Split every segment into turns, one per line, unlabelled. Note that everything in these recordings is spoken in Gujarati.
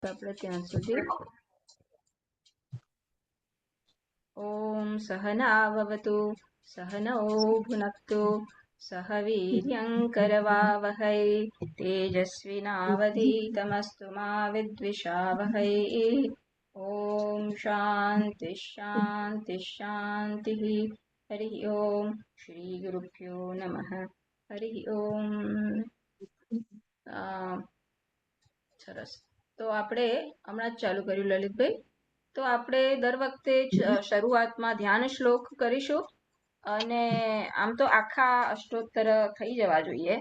આપણે ત્યાં સુધી ઓમ સહનાવવતુ સહનૌ ભુનક્તુ સહ વીર્યં કરવાવહૈ તેજસ્વિનાવધીતમસ્તુ મા વિદ્વિષાવહૈ ઓમ શાંતિ શાંતિ શાંતિ હરિ ઓમ શ્રી ગુરુભ્યો નમઃ હરિ ઓમ સરસ. તો આપણે હમણાં જ ચાલુ કર્યું લલિતભાઈ. તો આપણે દર વખતે શરૂઆતમાં ધ્યાન શ્લોક કરીશું અને આમ તો આખા અષ્ટોત્તર થઈ જવા જોઈએ.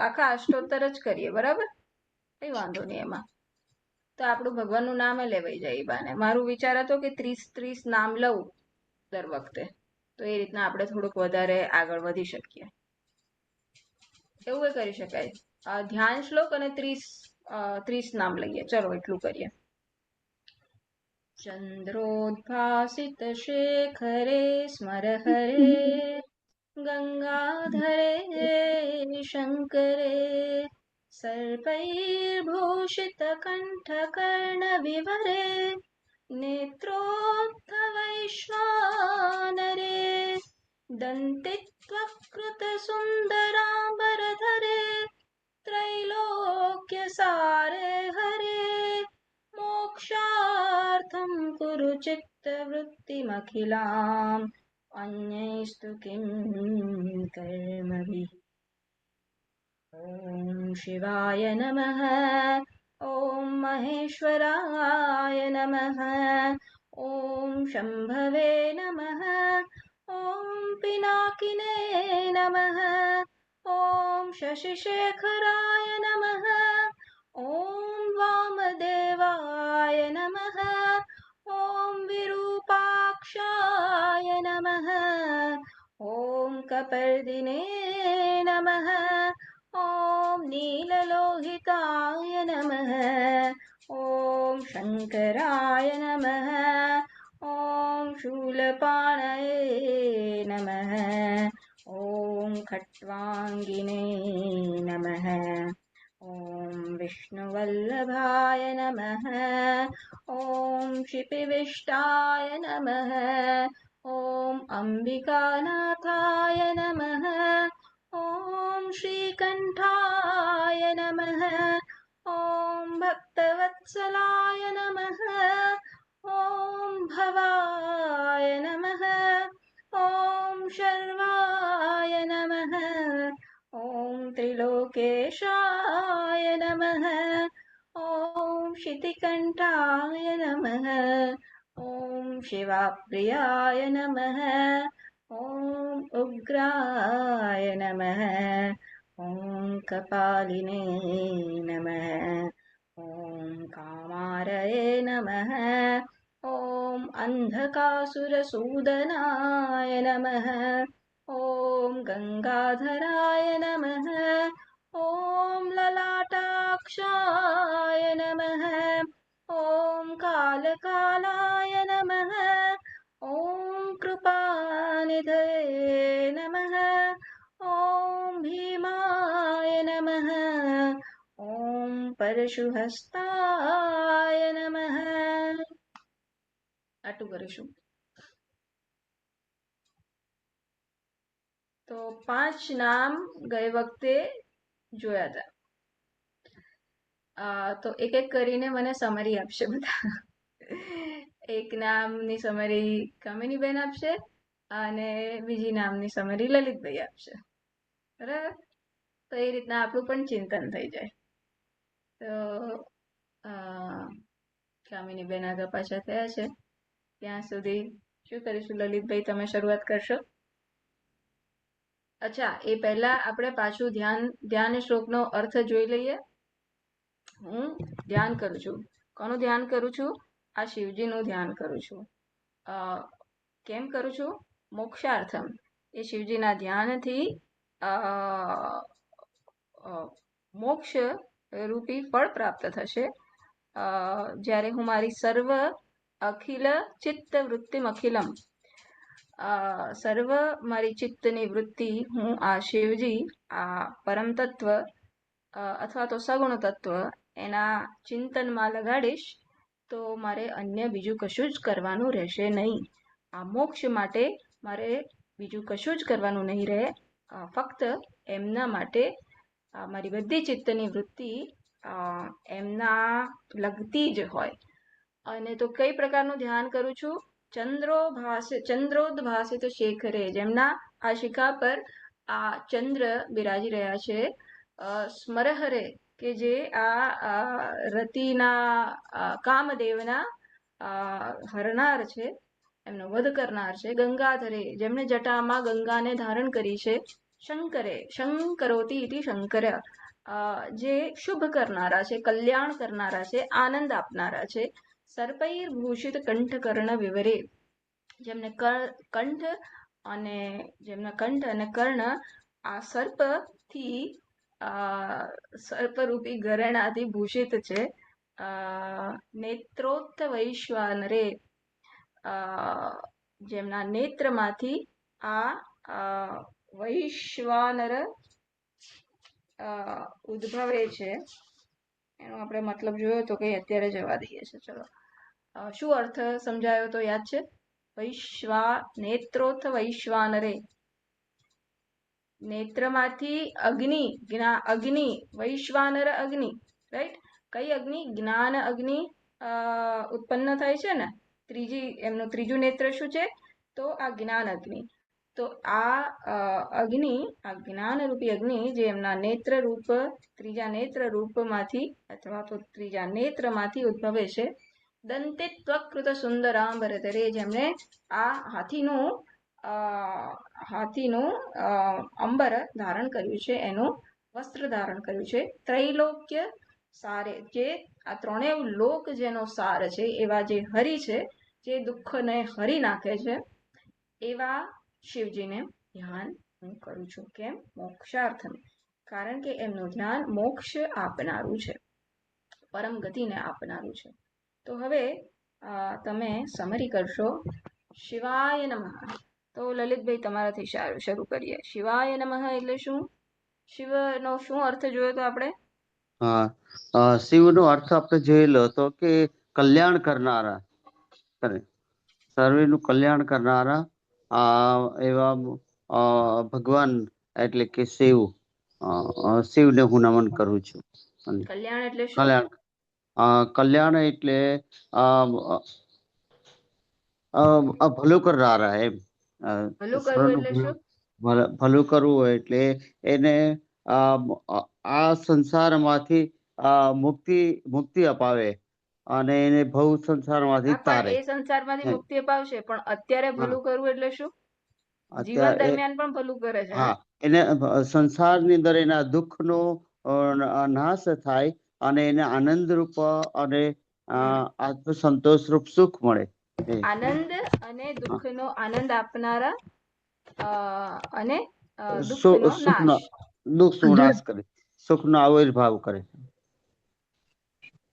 આખા અષ્ટોત્તર જ કરીએ, બરાબર? કઈ વાંધો નહીં એમાં. તો આપણું ભગવાનનું નામ લેવાઈ જાય એ બાને. મારું વિચાર હતો કે 30 નામ લઉં દર વખતે, તો એ રીતના આપણે થોડુંક વધારે આગળ વધી શકીએ. એવું કરી શકાય. ધ્યાન શ્લોક અને 30 નામ લઈએ. ચલો એટલું કરીએ. ચંદ્રોદ્ભાસિત શેખરે સ્મર હરે ગંગાધરે શંકરે સર્પૈર્ભૂષિત કંઠકર્ણ વિવરે નેત્રોત્થવૈશ્વાનરે દંતિત્વકૃત સુંદરાંબરધરે त्रैलोक्यसारे हरे मोक्षार्थं कुरु चित्तवृत्तिमखिलाम् अन्यैस्तु किं कर्मभिः। ॐ शिवाय नमः, ॐ महेश्वराय नमः, ॐ शम्भवे नमः, ॐ पिनाकिने नमः, ॐ शशिशेखराय नमः, ॐ वामदेवाय नमः, ॐ विरूपाक्षाय नमः, ॐ कपर्दिने नमः, ॐ नीललोहिताय नमः, ॐ शङ्कराय नमः, ॐ शूलपाणये नमः, ॐ खट्वाङ्गिने नमः, ॐ विष्णुवल्लभाय नमः, ॐ क्षितिविष्टाय नमः, ॐ अम्बिकानाथाय नमः, ॐ श्रीकण्ठाय नमः, ॐ भक्तवत्सलाय नमः, ॐ भवाय नमः, ॐ शर्वाय नमः, ॐ त्रिलोकेशाय नमः, ॐ शितिकण्ठाय नमः, ॐ शिवाप्रियाय नमः, ॐ उग्राय नमः, ॐ कपालिने नमः, ॐ कामारये नमः, ॐ अन्धकासुरसूदनाय नमः, ॐ गङ्गाधराय नमः, ॐ ललाटाक्षाय नमः, ॐ कालकालाय नमः, ॐ कृपानिधये नमः, ॐ भीमाय नमः, ॐ परशुहस्ताय नमः. આટલું કરીશું. તો 5 નામ ગઈ વખતે જોયા હતા. તો એક એક કરીને મને સમરી આપશે બધા. એક નામની સમરી કામિનીબેન આપશે અને બીજી નામની સમરી લલિતભાઈ આપશે, બરાબર? તો એ રીતના આપણું પણ ચિંતન થઈ જાય. તો કામિનીબેન આગળ પાછા થયા છે, ત્યાં સુધી શું કરીશું? લલિતભાઈ, તમે શરૂઆત કરશો. અચ્છા, એ પહેલા આપણે પાછું ધ્યાન શ્લોકનો અર્થ જોઈ લઈએ. હું ધ્યાન કરું છું. કોનું ધ્યાન કરું છું? આ શિવજીનું ધ્યાન કરું છું. કેમ કરું છું? મોક્ષાર્થમ. એ શિવજીના ધ્યાનથી મોક્ષ રૂપી ફળ પ્રાપ્ત થશે. જ્યારે હું મારી સર્વ અખિલ ચિત્ત વૃત્તિમ અખિલમ, સર્વ મારી ચિત્તની વૃત્તિ હું આ શિવજી, આ પરમ તત્વ અથવા તો સગુણ તત્વ, એના ચિંતનમાં લગાડીશ તો મારે અન્ય બીજું કશું જ કરવાનું રહેશે નહીં. આ મોક્ષ માટે મારે બીજું કશું જ કરવાનું નહીં રહે. ફક્ત એમના માટે મારી બધી ચિત્તની વૃત્તિ એમના લગતી જ હોય. અને તો કઈ પ્રકારનું ધ્યાન કરું છું? ચંદ્રોદભાસિત શેખરે, જેમના આ શિખા પર આ ચંદ્ર બિરાજી રહ્યા છે. સ્મરહરે, કે જે આ રતિના કામદેવના હરનાર છે, એમનો વધ કરનાર છે. ગંગાધરે, જેમણે જટામાં ગંગાને ધારણ કરી છે. શંકરે, શંકરોતિ ઇતિ શંકર, જે શુભ કરનારા છે, કલ્યાણ કરનારા છે, આનંદ આપનારા છે. સર્પૈર ભૂષિત કંઠ કર્ણ વિવરે, જેમને કંઠ અને કર્ણ આ સર્પથી સર્પરૂપી ગરણાથી ભૂષિત છે. નેત્રોત્થ વૈશ્વાનરે, જેમના નેત્રમાંથી આ વૈશ્વાનર ઉદ્ભવે છે. એનો આપણે મતલબ જોયો તો કઈ અત્યારે જવા દઈએ છે. ચલો, શું અર્થ સમજાયો તો યાદ છે? નેત્રોત્થ વૈશ્વાનરે, નેત્રમાંથી અગ્નિ, વૈશ્વાનર અગ્નિ, રાઈટ? કઈ અગ્નિ? જ્ઞાન અગ્નિ ઉત્પન્ન થાય છે ને. એમનું ત્રીજું નેત્ર શું છે? તો આ જ્ઞાન અગ્નિ. તો આ જ્ઞાનરૂપી અગ્નિ જે એમના ત્રીજા નેત્ર રૂપમાંથી અથવા તો ત્રીજા નેત્રમાંથી ઉદ્ભવે છે. દંતે ત્વકૃત સુંદરાંબરધરે, જેમણે આ હાથીનું અંબર ધારણ કર્યું છે, એનું વસ્ત્ર ધારણ કર્યું છે. ત્રૈલોક્ય સારે, જે આ ત્રણેય લોક જેનો સાર છે, એવા જે હરિ છે, જે દુઃખને હરી નાખે છે, એવા શિવજીને ધ્યાન હું કરું છું. કેમ? મોક્ષાર્થમ, કારણ કે એમનું ધ્યાન મોક્ષ આપનારું છે, પરમ ગતિને આપનારું છે. તો હવે તમે સમરી કરશો. શિવાય નમઃ. તો લલિતભાઈ તમારાથી શરૂ કરીએ. શિવાય નમઃ એટલે શું? શિવનો શું અર્થ જોયો તો આપણે?
શિવનો અર્થ આપણે જોયેલો હતો કે કલ્યાણ કરનારા, સર્વેનું કલ્યાણ કરનારા એવા ભગવાન એટલે કે શિવને હું નમન કરું છું.
કલ્યાણ એટલે શું?
કલ્યાણ એટલે ભલું કરનારા, એમ.
ભલું કરવું એટલે શું?
ભલું કરવું એટલે એને આ સંસારમાંથી મુક્તિ અપાવે અને એને ભવ સંસારમાંથી તારે.
એ સંસારમાંથી મુક્તિ અપાવશે, પણ અત્યારે ભલું કરવું એટલે શું? જીવન દરમિયાન પણ ભલું કરે છે.
હા, એને સંસારની અંદર એના દુઃખનો નાશ થાય અને એને આનંદ રૂપ અને આત્મસંતોષ રૂપ સુખ મળે.
આનંદ અને દુઃખનો આનંદ આપનારા અને દુઃખનો નાશ
કરે, સુખનો આવિર્ભાવ કરે,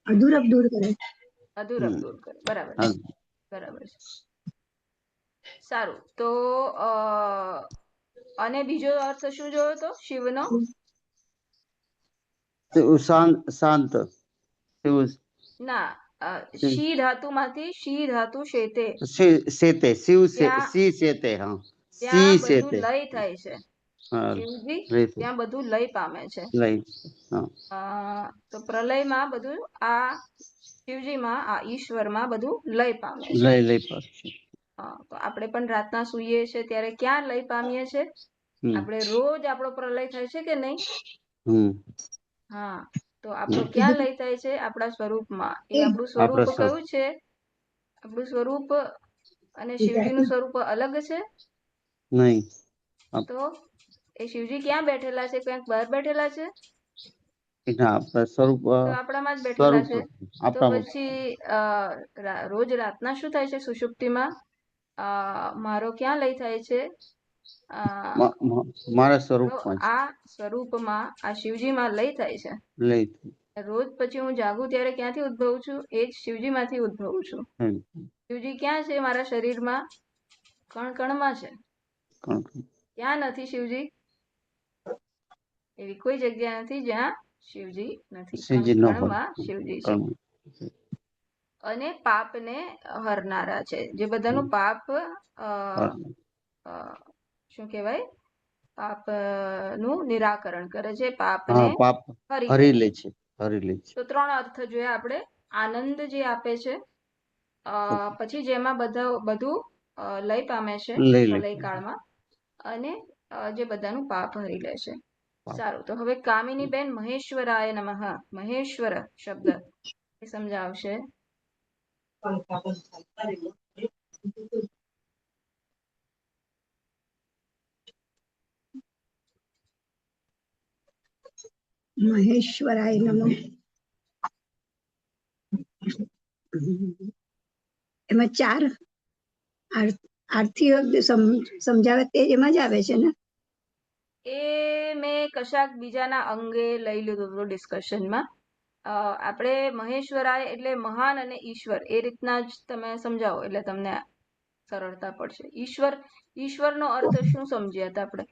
અધૂરપ દૂર કરે. બરાબર છે. સારું. તો અને બીજો અર્થ શું જોયો તો શિવનો?
શાંત.
ના, શી ધાતુમાંથી શી ધાતુ શેતે. ત્યાં બધું લય થાય છે. શિવજી ત્યાં બધું લય પામે છે. તો પ્રલયમાં બધું આ શિવજીમાં, આ ઈશ્વરમાં બધું લય પામે છે. તો આપણે પણ રાતના સૂઈએ છીએ ત્યારે ક્યાં લય પામીએ છીએ? આપણે રોજ આપણો પ્રલય થાય છે કે નહીં? હા, તો આપણો ક્યાં લય થાય છે? આપણા સ્વરૂપમાં. એ આપણું સ્વરૂપ કયું છે? આપણું સ્વરૂપ અને શિવજીનું સ્વરૂપ અલગ છે? નહીં. તો એ શિવજી ક્યાં બેઠેલા છે? ક્યાંક બહાર બેઠેલા છે? આપણામાં જ બેઠેલા છે. તો પછી રોજ રાતના શું થાય છે? સુષુપ્તિમાં મારો ક્યાં લય થાય છે?
મારા સ્વરૂપમાં.
આ સ્વરૂપમાં, આ શિવજીમાં લય થાય છે. રોજ પછી હું જાગું ત્યારે ક્યાંથી ઉદ્ભવું છું? એ જ શિવજીમાંથી ઉદ્ભવું છું. શિવજી ક્યાં છે? મારા શરીરમાં કણ કણમાં છે. ક્યાં નથી શિવજી? એવી કોઈ જગ્યા નથી જ્યાં શિવજી નથી, પણ
શ્રીજી ન હોય
ગણમાં શિવજી છે. અને પાપને હરનારા છે, જે બધાનું પાપ શું કહેવાય, પાપ નું નિરાકરણ કરે છે, પાપને
પાપ હરી લે છે.
તો 3 અર્થ જોયા આપણે. આનંદ જે આપે છે, પછી જેમાં બધું લય પામે છે પ્રલય કાળમાં, અને જે બધાનું પાપ હરી લે છે. સારું, તો હવે કામિની બેન મહેશ્વરાય નમઃ, મહેશ્વર શબ્દ એ સમજાવશે.
મહેશ્વરાય નમઃ. એમાં 4 આરતી સમજાવે તે એમાં જ આવે છે ને?
એ મેં કશાક બીજાના અંગે લઈ લીધું હતું ડિસ્કશનમાં. આપણે મહેશ્વરાય એટલે મહાન અને ઈશ્વર એ રીતના જ તમે સમજાવો એટલે તમને સરળતા પડશે. ઈશ્વરનો અર્થ શું સમજ્યા હતા આપણે?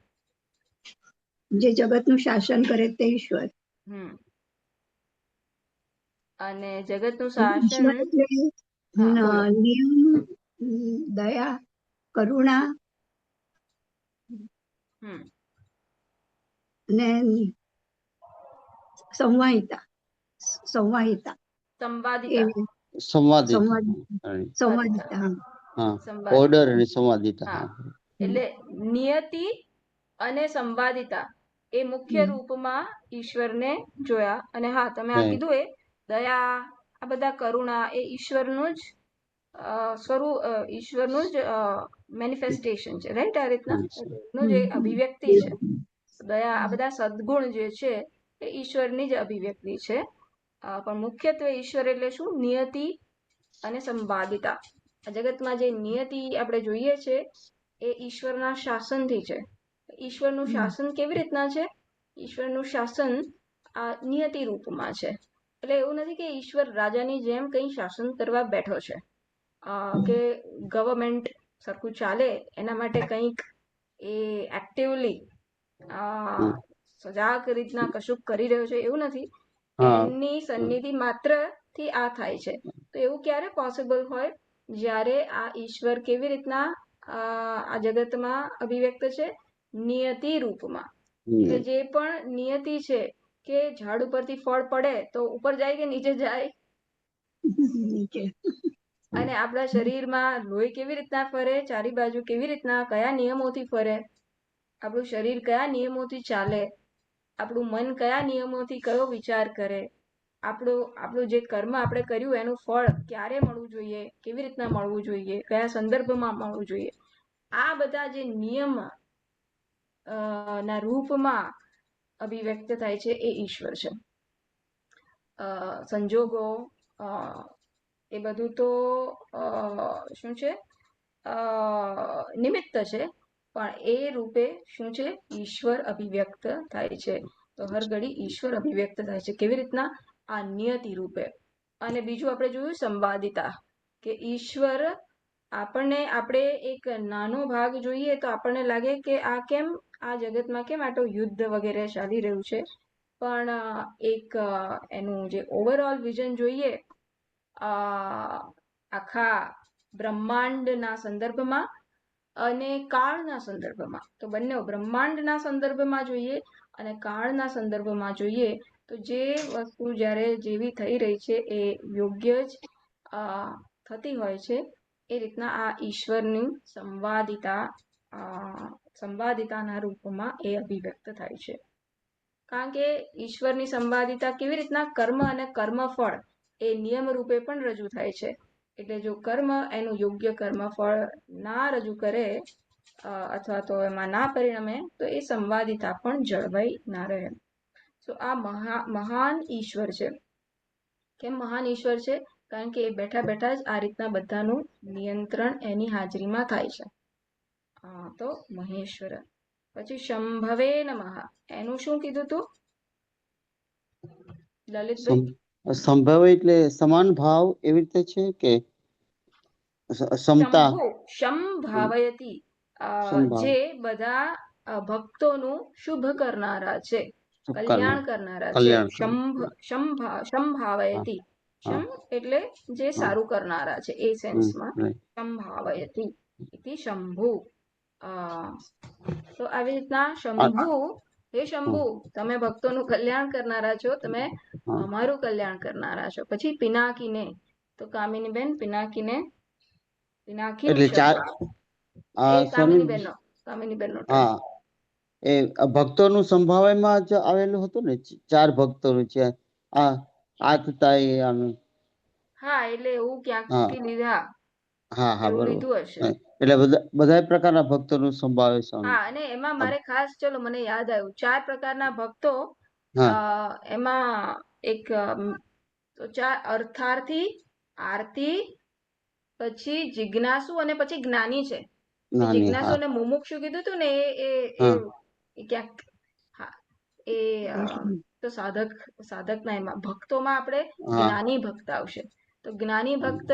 જે જગતનું શાસન કરે તે ઈશ્વર.
અને જગતનું શાસન
નિયમ, દયા, કરુણા અને સંવાહિતા.
ઓર્ડર અને સંવાદિતા.
એટલે નિયતિ અને સંવાદિતા એ મુખ્ય રૂપમાં ઈશ્વરને જોયા. અને હા, તમે આ કીધું એ દયા, આ બધા કરુણા એ ઈશ્વરનું જ સ્વરૂપ, ઈશ્વરનું જ મેનિફેસ્ટેશન છે, રાઈટ? આ રીતના નું જે અભિવ્યક્તિ છે, દયા, આ બધા સદગુણ જે છે એ ઈશ્વરની જ અભિવ્યક્તિ છે. પણ મુખ્યત્વે ઈશ્વર એટલે શું? નિયતિ અને સંવાદિતા. આ જગતમાં જે નિયતિ આપણે જોઈએ છે એ ઈશ્વરના શાસનથી છે. ઈશ્વરનું શાસન કેવી રીતના છે? ઈશ્વરનું શાસન આ નિયતિ રૂપમાં છે. એટલે એવું નથી કે ઈશ્વર રાજાની જેમ કંઈ શાસન કરવા બેઠો છે, કે ગવર્મેન્ટ સરખું ચાલે એના માટે કંઈક એ એક્ટિવલી સજાગ રીતના કશુંક કરી રહ્યો છે, એવું નથી. એમની સન્નિધિ માત્ર થી આ થાય છે. તો એવું ક્યારે પોસિબલ હોય? જ્યારે આ ઈશ્વર કેવી રીતના આ જગતમાં અભિવ્યક્ત છે? નિયતિ રૂપમાં. એટલે જે પણ નિયતિ છે કે ઝાડ ઉપરથી ફળ પડે તો ઉપર જાય કે નીચે જાય?
નીચે.
અને આપણા શરીરમાં લોહી કેવી રીતના ફરે? ચારી બાજુ કેવી રીતના, કયા નિયમોથી ફરે? આપણું શરીર કયા નિયમોથી ચાલે? આપણું મન કયા નિયમોથી કયો વિચાર કરે? આપણું જે કર્મ આપણે કર્યું એનું ફળ ક્યારે મળવું જોઈએ, કેવી રીતના મળવું જોઈએ, કયા સંદર્ભમાં મળવું જોઈએ, આ બધા જે નિયમ ના રૂપમાં અભિવ્યક્ત થાય છે એ ઈશ્વર છે. સંજોગો એ બધું તો શું છે? નિમિત્ત છે, પણ એ રૂપે શું છે? ઈશ્વર અભિવ્યક્ત થાય છે. તો હર ઘડી ઈશ્વર અભિવ્યક્ત થાય છે. કેવી રીતના? આ નિયતિ રૂપે. અને બીજું આપણે જોયું સંવાદિતા, કે ઈશ્વર આપણે એક નાનો ભાગ જોઈએ તો આપણને લાગે કે આ જગતમાં કેમ આટલું યુદ્ધ વગેરે ચાલી રહ્યું છે, પણ એક એનું જે ઓવરઓલ વિઝન જોઈએ આખા બ્રહ્માંડના સંદર્ભમાં અને કાળના સંદર્ભમાં, તો બંને બ્રહ્માંડના સંદર્ભમાં જોઈએ અને કાળના સંદર્ભમાં જોઈએ તો જે વસ્તુ જ્યારે જેવી થઈ રહી છે એ યોગ્ય જ થતી હોય છે. એ રીતના આ ઈશ્વરની સંવાદિતાના રૂપમાં એ અભિવ્યક્ત થાય છે. કારણ કે ઈશ્વરની સંવાદિતા કેવી રીતના? કર્મ અને કર્મફળ એ નિયમ રૂપે પણ રજૂ થાય છે. એટલે જો કર્મ એનું યોગ્ય કર્મફળ ના રજૂ કરે અથવા તો એમાં ના પરિણમે તો એ સંવાદિતા પણ જળવાઈ ના રહે. તો આ મહાન ઈશ્વર છે. કેમ મહાન ઈશ્વર છે? કારણ કે એ બેઠા બેઠા જ આ રીતના બધાનું નિયંત્રણ એની હાજરીમાં થાય છે. તો મહેશ્વર. પછી શંભવે નમઃ, એનું શું કીધું તું લલિતભાઈ?
સંભવ એટલે સમાન ભાવ એવી રીતે છે કે સમતા?
સંભાવયતી, જે બધા ભક્તોનું શુભ કરનારા છે. કલ્યાણ કરનારા છે.
કલ્યાણ
સંભાવયતિ.
હા.
શમ એટલે જે સારું કરનારા છે એ સેન્સમાં
right.
સંભાવયતિ ઇતિ શંભુ. તો આવી રીતના શંભુ, હે શંભુ, તમે ભક્તોનું કલ્યાણ કરનારા છો, તમે
હા.
અમારું કલ્યાણ કરનારા છો. પછી પિનાકીને, તો કામિની બેન પિનાકીને, પિનાકીન
એટલે ચાર
એ કામિની બેનનો
હા એ ભક્તોનું સંભાવયમાં જ આવેલું હતું ને, ચાર ભક્તોનું છે આ આતતાઈ આનું.
હા, એટલે એવું ક્યાંકથી લીધા,
હા હા
એવું
બરોબર.
લીધું હશે.
એટલે બધા પ્રકારના ભક્તોનું સંભાવે છે.
હા, અને એમાં મારે ખાસ, ચલો મને યાદ આવ્યું, 4 પ્રકારના ભક્તો.
હા.
એમાં એક તો 4 અર્થાર્થી, આરતી, પછી જિજ્ઞાસુ અને પછી જ્ઞાની છે. જિજ્ઞાસુ અને મુમુક્ષુ કીધું હતું ને, એ ક્યાંક, હા એ તો સાધકના એમાં ભક્તોમાં આપણે જ્ઞાની ભક્ત આવશે. તો જ્ઞાની ભક્ત,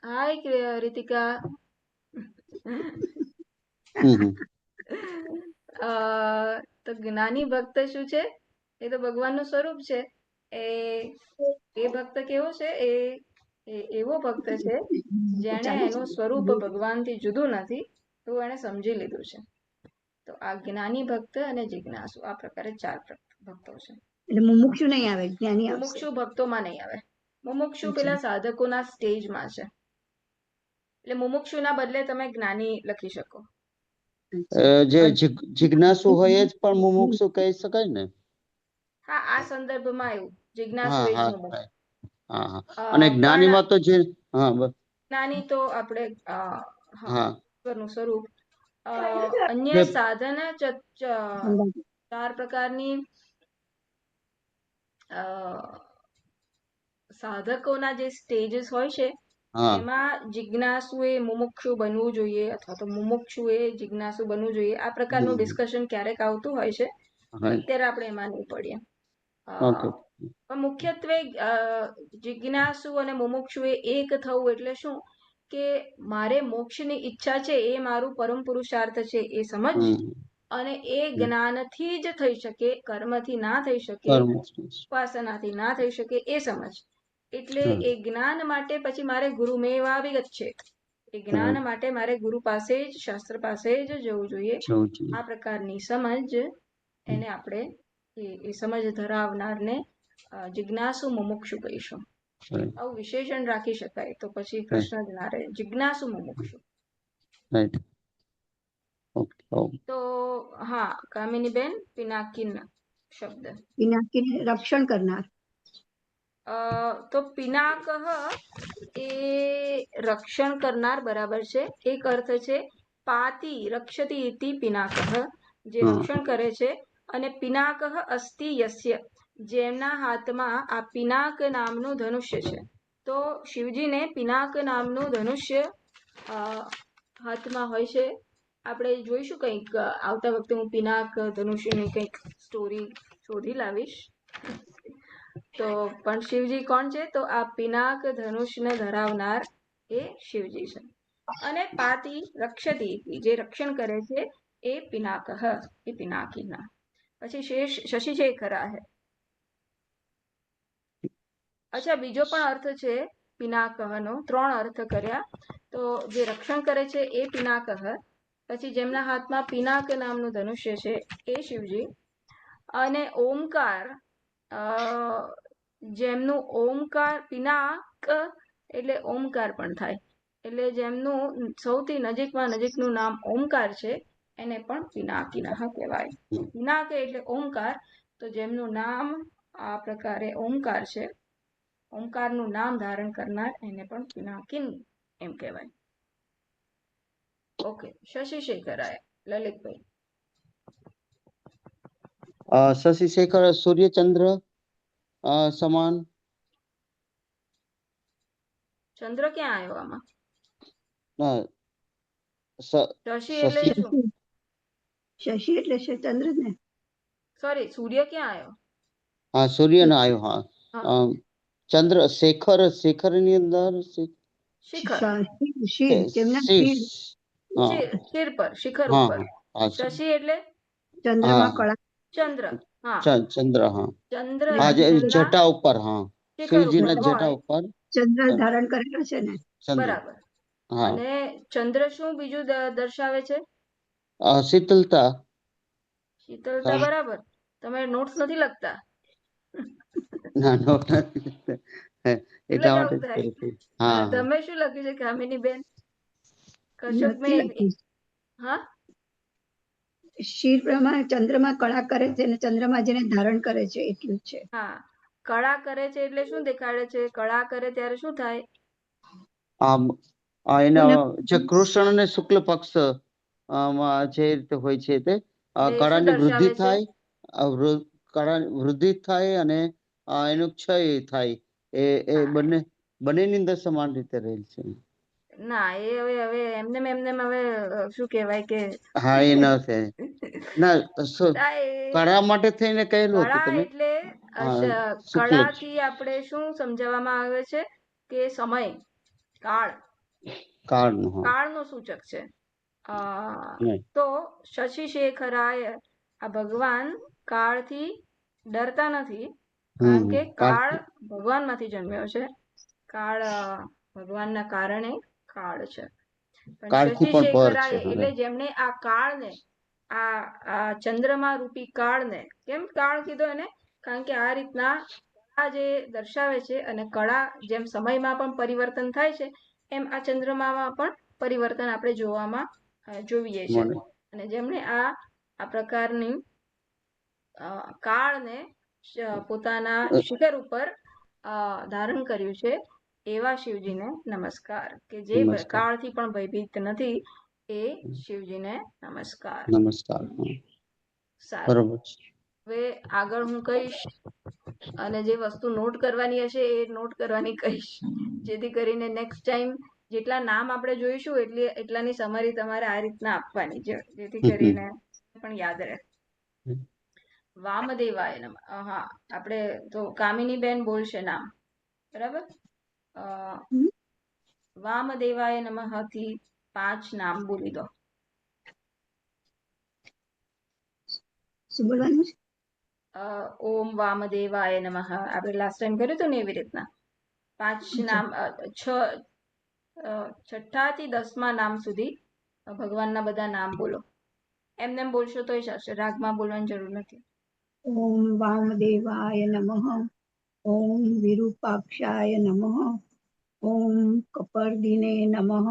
હાય રીતિકા. તો જ્ઞાની ભક્ત શું છે? એ તો ભગવાનનું સ્વરૂપ છે. એ ભક્ત કેવો છે? એ એવો ભક્ત છે જેણે એનું સ્વરૂપ ભગવાનથી જુદું નથી, તો એને સમજી લીધું છે. તો આ જ્ઞાની ભક્ત અને જિજ્ઞાસુ, આ પ્રકારે 4 ભક્તો છે.
એટલે મુમુક્ષુ નહીં આવે, જ્ઞાની આવશે.
મુમુક્ષુ ભક્તોમાં નહીં આવે. મુમુક્ષુ પેલા સાધકોના સ્ટેજમાં છે. એટલે મુમુક્ષુના બદલે તમે જ્ઞાની લખી શકો.
જે જિજ્ઞાસુ હોય જ પણ મુમુક્ષુ કહી શકાય ને?
હા, આ સંદર્ભમાં એવું જિજ્ઞાસુ એ જ મુમુક્ષુ.
અને જ્ઞાનીમાં તો જે
જ્ઞાની તો આપણે નું સ્વરૂપ. અન્ય સાધન 4 પ્રકારની સાધકોના જે સ્ટેજીસ હોય છે, એમાં જિજ્ઞાસુ એ મુમુક્ષુ બનવું જોઈએ, અથવા તો મુમુક્ષુ એ જિજ્ઞાસુ બનવું જોઈએ. આ પ્રકારનું ડિસ્કશન ક્યારેક આવતું હોય છે. અત્યારે આપણે એમાં નહીં પડીએ. પણ મુખ્યત્વે જિજ્ઞાસુ અને મુમુક્ષુ એ એક થવું એટલે શું? કે મારે મોક્ષની ઈચ્છા છે, એ મારું પરમ પુરુષાર્થ છે, એ સમજ. અને એ જ્ઞાનથી જ થઈ શકે, કર્મથી ના થઈ શકે, ઉપાસનાથી ના થઈ શકે, એ સમજ. એટલે એ જ્ઞાન માટે પછી મારે ગુરુ મેવાવિગત છે. એ જ્ઞાન માટે મારે ગુરુ પાસે જ, શાસ્ત્ર પાસે જ જવું જોઈએ. આ પ્રકારની સમજ, એને આપણે એ સમજ ધરાવનારને જિજ્ઞાસુ મુમુક્ષુ કહીશું. આવું વિશેષણ રાખી શકાય, તો પછી પ્રશ્ન જ ના રહે. જિજ્ઞાસુ મુમુક્ષુ. તો હા, કામિની બેન, પિનાકિન શબ્દ.
પિનાકિન રક્ષણ કરનાર.
તો પિનાક એ રક્ષણ કરનાર બરાબર છે. એક અર્થ છે પાતી રક્ષતી ઇતિ પિનાક, જે રક્ષણ કરે છે. અને પિનાક અસ્તિ યસ્ય, જેમના હાથમાં આ પિનાક નામનું ધનુષ્ય છે. તો શિવજીને પિનાક નામનું ધનુષ્ય હાથમાં હોય છે. આપણે જોઈશું કંઈક આવતા વખતે. હું પિનાક ધનુષ્યની કંઈક સ્ટોરી શોધી લાવીશ. તો પણ શિવજી કોણ છે? તો આ પિનાક ધનુષને ધરાવનાર એ શિવજી છે. અને પાતી રક્ષતી, જે રક્ષણ કરે છે, એ પિનાક, એ પિનાકીના. પછી શશિશેખરા હે. અચ્છા, બીજો પણ અર્થ છે પિનાકનો. 3 અર્થ કર્યા. તો જે રક્ષણ કરે છે એ પિનાક, પછી જેમના હાથમાં પિનાક નામનું ધનુષ્ય છે એ શિવજી. અને ઓમકાર, જેમનું ઓમકાર, પિનાક એટલે ઓમકાર પણ થાય. એટલે જેમનું સૌથી નજીકનું નામ ઓમકાર છે, એને પણ પિનાકીના કહેવાય. પિનાક એટલે ઓમકાર. તો જેમનું નામ આ પ્રકારે ઓમકાર છે, ઓમકારનું નામ ધારણ કરનાર, એને પણ પિનાકિન એમ કહેવાય. ઓકે, શશિશેખરાય, લલિતભાઈ.
શશિશેખર સૂર્યચંદ્ર સમાન.
ચંદ્ર ક્યાં આવ્યો આમાં? શશિ એટલે શું?
શશિ એટલે ચંદ્ર જ ને.
સોરી, સૂર્ય ક્યાં આવ્યો?
હા, સૂર્ય નો આવ્યો. ચંદ્ર શેખર ની અંદર
શિખર, શિર પર, શિખર ઉપર. શશિ એટલે
ચંદ્રમાં કળા.
ચંદ્ર. હા
ચંદ્ર, હા
ચંદ્ર
હા,
એમના
જટા ઉપર, હા
શિખર
શિવજીના
ઉપર
જટા
હોય
ઉપર
ચંદ્ર ધારણ કરેલો છે ને.
ચંદ્ર,
બરાબર.
હા
અને ચંદ્ર શું બીજું દર્શાવે છે?
શીતળતા.
શીતળતા. બરાબર. તમે નોટ્સ નથી લખતા?
ના, નોટ નથી.
એટલે
એટલા
જ
માટે
આવું
જ
થાય.
કરું છું.
અને
હા, હા.
તમે શું લખ્યું છે કામિની બેન? કશુંક
નથી
મેં
લખ્યું.
હા
શિવમાં ચંદ્રમાં કળા કરે છે અને ચંદ્રમાં જેને ધારણ કરે છે એટલું જ છે.
હા, કળા કરે છે એટલે શું દેખાડે છે? કળા કરે ત્યારે શું થાય?
આમ એના
પૂનમ
જે કૃષ્ણ અને શુક્લ પક્ષ જે રીતે હોય છે તે
એટલે એ શું
કળાની વૃદ્ધિ
દર્શાવે છે?
થાય, કળાની વૃદ્ધિ થાય અને એનું ક્ષય થાય. એ
હા,
બંનેની અંદર સમાન રીતે રહેલ છે.
ના, એ હવે એમને હવે શું કહેવાય કે
હા, એ ન થાય. ના,
ના, એ
કળા માટે થઈને કહેલું હતું
કળા
તમે.
એટલે
હા, શુક્લ
કળાથી આપણે શું સમજાવવામાં આવે છે કે સમય, કાળ,
કાળનો, હા
કાળનો સૂચક છે.
નહીં.
તો શશિ શેખરાય, આ ભગવાન કાળથી ડરતા નથી, કારણ કે કાળ ભગવાનમાંથી જન્મ્યો છે. કાળ ભગવાનના કારણે કાળ છે. પણ
કાળથી
શશિ
પણ પર છે.
શેખરાય
હવે
એટલે જેમને આ કાળને, આ ચંદ્રમા રૂપી કાળને, કેમ કાળ કીધો એને? કારણ કે આ રીતના કળા જે દર્શાવે છે, અને કળા જેમ સમયમાં પણ પરિવર્તન થાય છે, એમ આ ચંદ્રમામાં પણ પરિવર્તન આપણે જોઈએ છે.
મને
અને જેમણે આ પ્રકારની કાળને પોતાના શિખર ઉપર ધારણ કર્યું છે, એવા શિવજીને નમસ્કાર. કે જે
નમસ્કાર,
કાળથી પણ ભયભીત નથી, એ શિવજીને નમસ્કાર.
નમસ્કાર.
સારું.
બરોબર છે.
હવે આગળ હું કહીશ, અને જે વસ્તુ નોટ કરવાની હશે એ નોટ કરવાની કહીશ, જેથી કરીને નેક્સ્ટ ટાઈમ જેટલા નામ આપણે જોઈશું એટલાની સમરી તમારે આ રીતના આપવાની છે, જેથી કરીને પણ યાદ રહે. વામદેવાય નમઃ. હા, આપણે તો કામિની બેન બોલશે નામ, બરાબર? વામદેવાય નમઃ થી 5 નામ બોલી દો.
શું બોલવાનું છે?
ઓમ વામદેવાય નમઃ. આપણે લાસ્ટ ટાઈમ કર્યું હતું ને એવી રીતના 5 નામ, 6 થી 10મા નામ સુધી ભગવાનના બધા નામ બોલો. એમને એમ બોલશો તોય ચાલશે, રાગમાં બોલવાની જરૂર નથી.
ઓમ વામદેવાય નમઃ. ઓમ વિરૂપાક્ષાય નમઃ. ઓમ કપર્દિને નમઃ.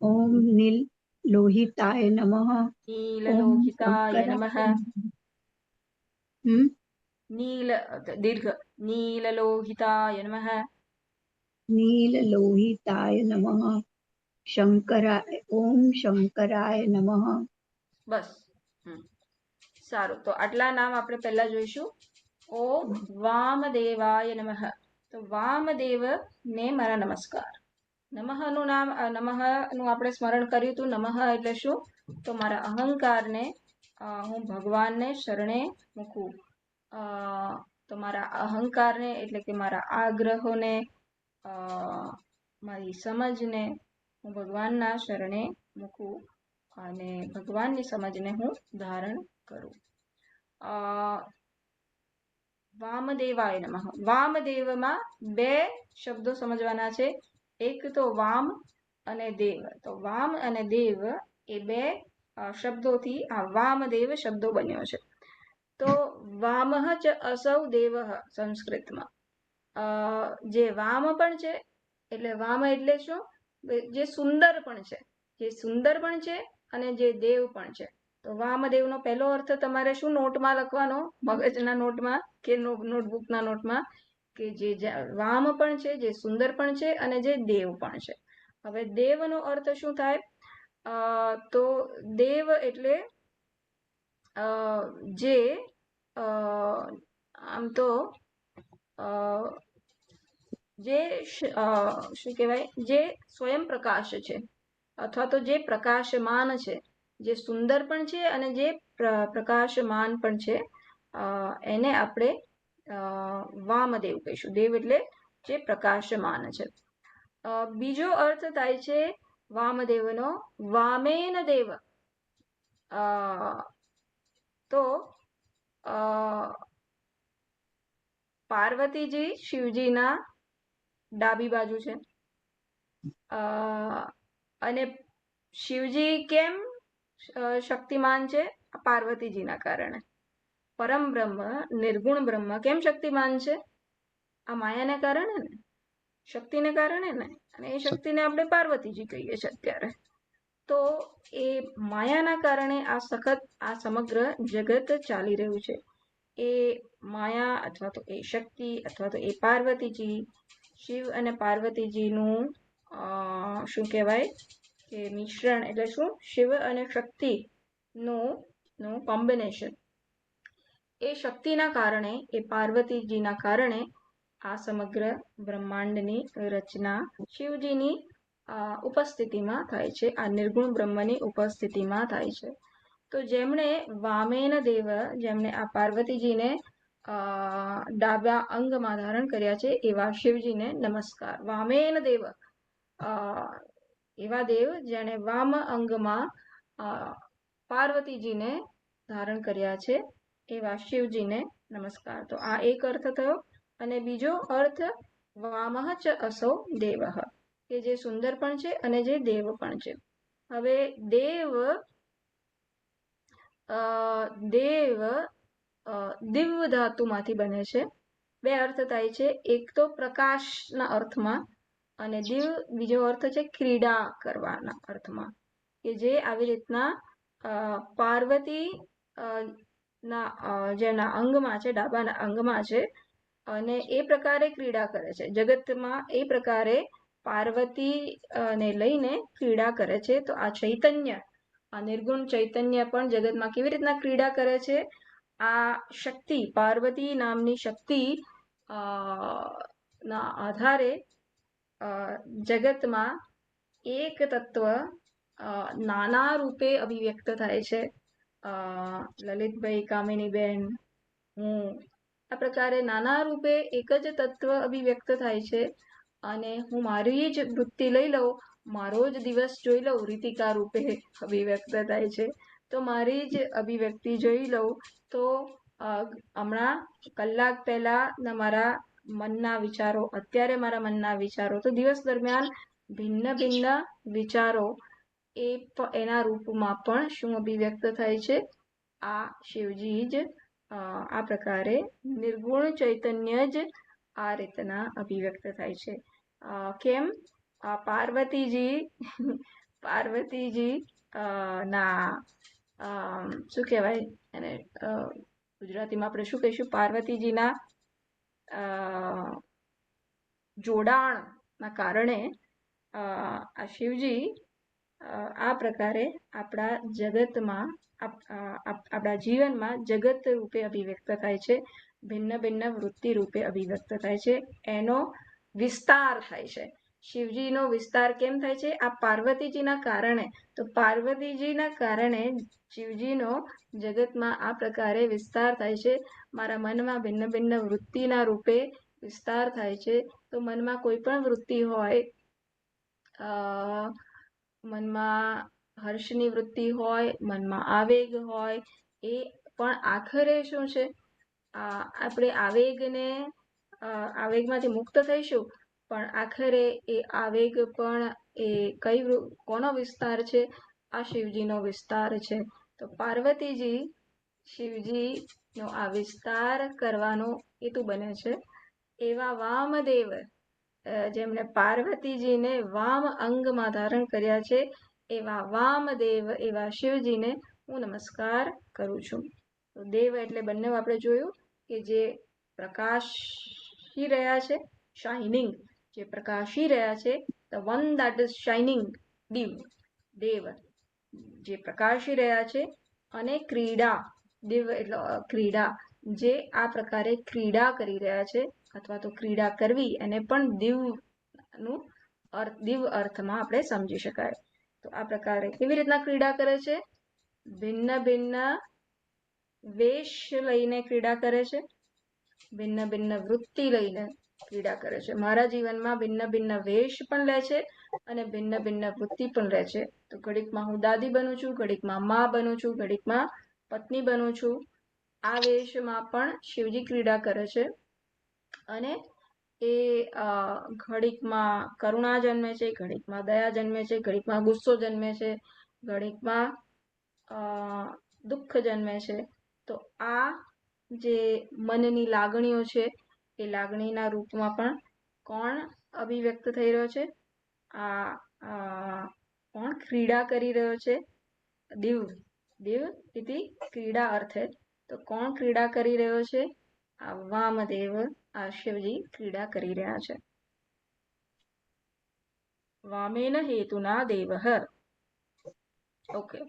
ઓમ નીલ લોહિતાય નમઃ. ઓમ
નીલલોહિતાય નમઃ.
શંકરાય હમ
નીલ દીર્ઘ, નીલલોહિતાય નમઃ.
નીલ લોહિતાય નમઃ. શંકરાય, ઓમ શંકરાય નમઃ.
બસ. સારું, તો આટલા નામ આપણે પહેલા જોઈશું. ઓમ વામદેવાય નમઃ. તો વામદેવ ને મારા નમસ્કાર. નમઃ નું નામ, નમઃ નું આપણે સ્મરણ કર્યું હતું. નમઃ એટલે શું? તો મારા અહંકારને હું ભગવાનને શરણે મૂકું. તો મારા અહંકારને એટલે કે મારા આગ્રહોને, મારી સમજને હું ભગવાનના શરણે મૂકું, અને ભગવાનની સમજને હું ધારણ કરું. વામદેવાય નમઃ. વામદેવમાં 2 શબ્દો સમજવાના છે. એક તો વામ અને દેવ. તો વામ અને દેવ એ 2 શબ્દોથી આ વામદેવ શબ્દો બન્યો છે. તો વામઃ ચ અસૌ દેવઃ સંસ્કૃતમાં. જે વામ પણ છે, એટલે વામ એટલે શું? જે સુંદર પણ છે, જે સુંદર પણ છે અને જે દેવ પણ છે. તો વામદેવનો પહેલો અર્થ તમારે શું નોટમાં લખવાનો, મગજના નોટમાં કે નોટબુકના નોટમાં, કે જે વામ પણ છે, જે સુંદર પણ છે અને જે દેવ પણ છે. હવે દેવનો અર્થ શું થાય? તો દેવ એટલે જે આમ તો જે શું કહેવાય, જે સ્વયં પ્રકાશ છે, અથવા તો જે પ્રકાશમાન છે, જે સુંદર પણ છે અને જે પ્રકાશમાન પણ છે, એને આપણે વામદેવ કહીશું. દેવ એટલે જે પ્રકાશમાન છે. બીજો અર્થ થાય છે વામદેવનો વામેન દેવ. તો અ, પાર્વતીજી શિવજીના ડાબી બાજુ છે. અને શિવજી કેમ શક્તિમાન છે? પાર્વતીજીના કારણે. પરમ બ્રહ્મ, નિર્ગુણ બ્રહ્મ કેમ શક્તિમાન છે? આ માયાને કારણે ને, શક્તિને કારણે ને. અને એ શક્તિને આપણે પાર્વતીજી કહીએ છીએ અત્યારે. તો એ માયાના કારણે આ સમગ્ર જગત ચાલી રહ્યું છે. એ માયા અથવા તો એ શક્તિ અથવા તો એ પાર્વતીજી, શિવ અને પાર્વતીજીનું શું કહેવાય કે મિશ્રણ, એટલે શું? શિવ અને શક્તિનું કોમ્બિનેશન. એ શક્તિના કારણે, એ પાર્વતીજીના કારણે આ સમગ્ર બ્રહ્માંડની રચના શિવજીની ઉપસ્થિતિમાં થાય છે, આ નિર્ગુણ બ્રહ્મની ઉપસ્થિતિમાં થાય છે. તો જેમણે વામેન દેવ, જેમણે આ પાર્વતીજીને ડાબા અંગમાં ધારણ કર્યા છે, એવા શિવજીને નમસ્કાર. વામેન દેવ, એવા દેવ જેણે વામ અંગમાં પાર્વતીજીને ધારણ કર્યા છે, એવા શિવજીને નમસ્કાર. તો આ એક અર્થ થયો. અને બીજો અર્થ, વામઃ ચ અસો દેવઃ, કે જે સુંદર પણ છે અને જે દેવ પણ છે. હવે દેવ દિવ્ય ધાતુમાંથી બને છે. બે અર્થ થાય છે. એક તો પ્રકાશના અર્થમાં, અને બીજો અર્થ છે ક્રીડા કરવાના અર્થમાં, કે જે આવી રીતના પાર્વતી જેના અંગમાં છે, ડાબાના અંગમાં છે, અને એ પ્રકારે ક્રીડા કરે છે જગતમાં. એ પ્રકારે પાર્વતી ને લઈને ક્રીડા કરે છે. તો આ ચૈતન્ય, આ નિર્ગુણ ચૈતન્ય પણ જગતમાં કેવી રીતના ક્રીડા કરે છે? આ શક્તિ, પાર્વતી નામની શક્તિ ના આધારે જગતમાં એક તત્વ નાના રૂપે અભિવ્યક્ત થાય છે. લલિતભાઈ, કામિનીબેન, હું, આ પ્રકારે નાના રૂપે એક જ તત્વ અભિવ્યક્ત થાય છે. અને હું મારી જ વૃત્તિ લઈ લઉં, મારો જ દિવસ જોઈ લઉં, રીતિકા રૂપે અભિવ્યક્ત થાય છે. તો મારી જ અભિવ્યક્તિ જોઈ લઉં તો હમણાં કલાક પહેલા મારા મનના વિચારો, અત્યારે મારા મનના વિચારો, તો દિવસ દરમિયાન ભિન્ન ભિન્ન વિચારો એના રૂપમાં પણ શું અભિવ્યક્ત થાય છે? આ શિવજી જ આ પ્રકારે નિર્ગુણ ચૈતન્ય જ આ રીતના અભિવ્યક્ત થાય છે. કેમ? પાર્વતીજી ના શું કહેવાય એને, ગુજરાતીમાં આપણે શું કહીશું? પાર્વતીજીના જોડાણના કારણે આ શિવજી આ પ્રકારે આપણા જગતમાં, આપણા જીવનમાં જગત રૂપે અભિવ્યક્ત થાય છે, ભિન્ન ભિન્ન વૃત્તિ રૂપે અભિવ્યક્ત થાય છે. એનો વિસ્તાર થાય છે. શિવજીનો વિસ્તાર કેમ થાય છે? આ પાર્વતીજીના કારણે. તો પાર્વતીજીના કારણે શિવજીનો જગતમાં આ પ્રકારે વિસ્તાર થાય છે. મારા મનમાં ભિન્ન ભિન્ન વૃત્તિના રૂપે વિસ્તાર થાય છે. તો મનમાં કોઈ પણ વૃત્તિ હોય, મનમાં હર્ષની વૃત્તિ હોય, મનમાં આવેગ હોય, એ પણ આખરે શું છે? આપણે આવેગમાંથી મુક્ત થઈશું, પણ આખરે એ આવેગ પણ કોનો વિસ્તાર છે? આ શિવજીનો વિસ્તાર છે. તો પાર્વતીજી શિવજીનો આ વિસ્તાર કરવાનો હેતુ બને છે. એવા વામદેવ, જેમણે પાર્વતીજીને વામ અંગમાં ધારણ કર્યા છે, એવા વામદેવ, એવા શિવજીને હું નમસ્કાર કરું છું. તો દેવ એટલે બંને આપણે જોયું કે જે પ્રકાશી રહ્યા છે, શાઇનિંગ, જે પ્રકાશી રહ્યા છે, the one that is shining, દેવ જે પ્રકાશી રહ્યા છે. અને ક્રીડા, દેવ એટલે ક્રીડા, જે આ પ્રકારે ક્રીડા કરી રહ્યા છે, અથવા તો ક્રીડા કરવી, એને પણ દિવ અર્થમાં આપણે સમજી શકાય. તો આ પ્રકારે કેવી રીતના ક્રીડા કરે છે? ભિન્ન ભિન્ન વેશ લઈને ક્રીડા કરે છે, ભિન્ન ભિન્ન વૃત્તિ લઈને ક્રીડા કરે છે. મારા જીવનમાં ભિન્ન ભિન્ન વેશ પણ લે છે અને ભિન્ન ભિન્ન વૃત્તિ પણ લે છે. તો ઘડીકમાં હું દાદી બનું છું, ઘડીકમાં મા બનું છું, ઘડીકમાં પત્ની બનું છું. આ વેશમાં પણ શિવજી ક્રીડા કરે છે અને એ ઘડીકમાં કરુણા જન્મે છે, ઘડીકમાં દયા જન્મે છે, ઘડીકમાં ગુસ્સો જન્મે છે, ઘડીકમાં દુઃખ જન્મે છે. તો આ જે મનની લાગણીઓ છે એ લાગણીના રૂપમાં પણ કોણ અભિવ્યક્ત થઈ રહ્યો છે? કોણ ક્રીડા કરી રહ્યો છે? દિવ દિવ ઇતિ ક્રીડા અર્થે. તો કોણ ક્રીડા કરી રહ્યો છે? આ વામદેવ, આ શિવજી ક્રીડા કરી રહ્યા છે. વામેન હેતુના દેવઃ. ઓકે.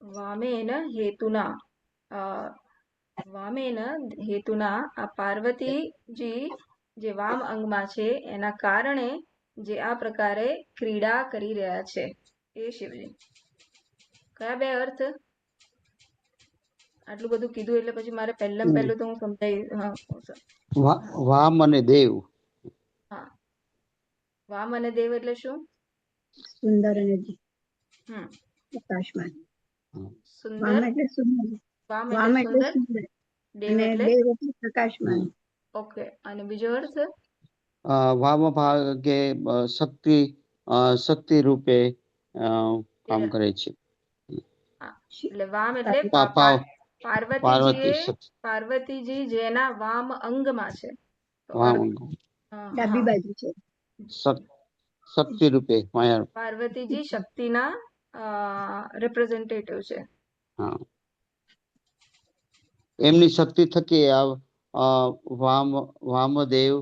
વામેન હેતુના આ પાર્વતીજી જે વામ અંગમાં છે એના કારણે જે આ પ્રકારે ક્રીડા કરી રહ્યા છે એ શિવજી. કયા બે અર્થ? આટલું બધું કીધું એટલે પછી મારે પહેલું તો હું સમજાવી.
વામ અને દેવ.
હા, વામ અને દેવ એટલે શું?
સુંદર અને પ્રકાશમાન.
સુંદર,
વામ એટલે સુંદર,
વામ એટલે સુંદર, દેવ એટલે
પ્રકાશમાન.
ઓકે. અને બીજો અર્થ?
વામ ભાગે શક્તિ રૂપે કામ કરે છે.
એટલે વામ એટલે પાર્વતીજી જેના વામ અંગમાં છે.
ડાબી બાજુ છે.
શક્તિ રૂપે
પાર્વતીજી શક્તિના રિપ્રેઝેન્ટેટિવ છે.
એમની શક્તિ થકી વામદેવ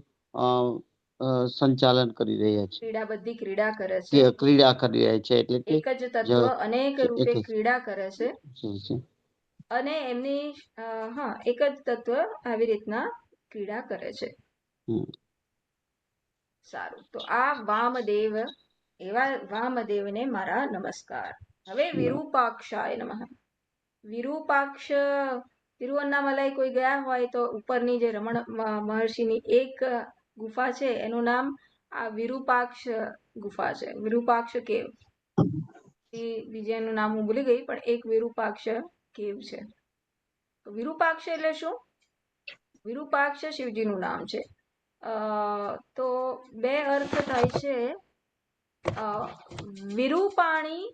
સંચાલન કરી રહ્યા છે.
બધી ક્રીડા કરે છે.
ક્રીડા કરી રહ્યા છે એટલે કે
એક જ તત્વ અનેક રૂપે ક્રીડા કરે છે અને એમની એક જ તત્વ આવી રીતના ક્રીડા કરે છે. સારું. તો આ વામદેવ, એવા વામદેવને મારા નમસ્કાર. હવે વિરૂપાક્ષાય નમઃ. વિરૂપાક્ષ, તિરુવન્નામલાઈ કોઈ ગયા હોય તો ઉપરની જે રમણ મહર્ષિની એક ગુફા છે એનું નામ આ વિરૂપાક્ષ ગુફા છે. વિરૂપાક્ષ કેવ. બીજાનું નામ હું ભૂલી ગઈ, પણ એક વિરૂપાક્ષ કેવ છે. વિરૂપાક્ષ એટલે શું? વિરૂપાક્ષ શિવજીનું નામ છે. તો બે અર્થ થાય છે. વિરૂપાણી,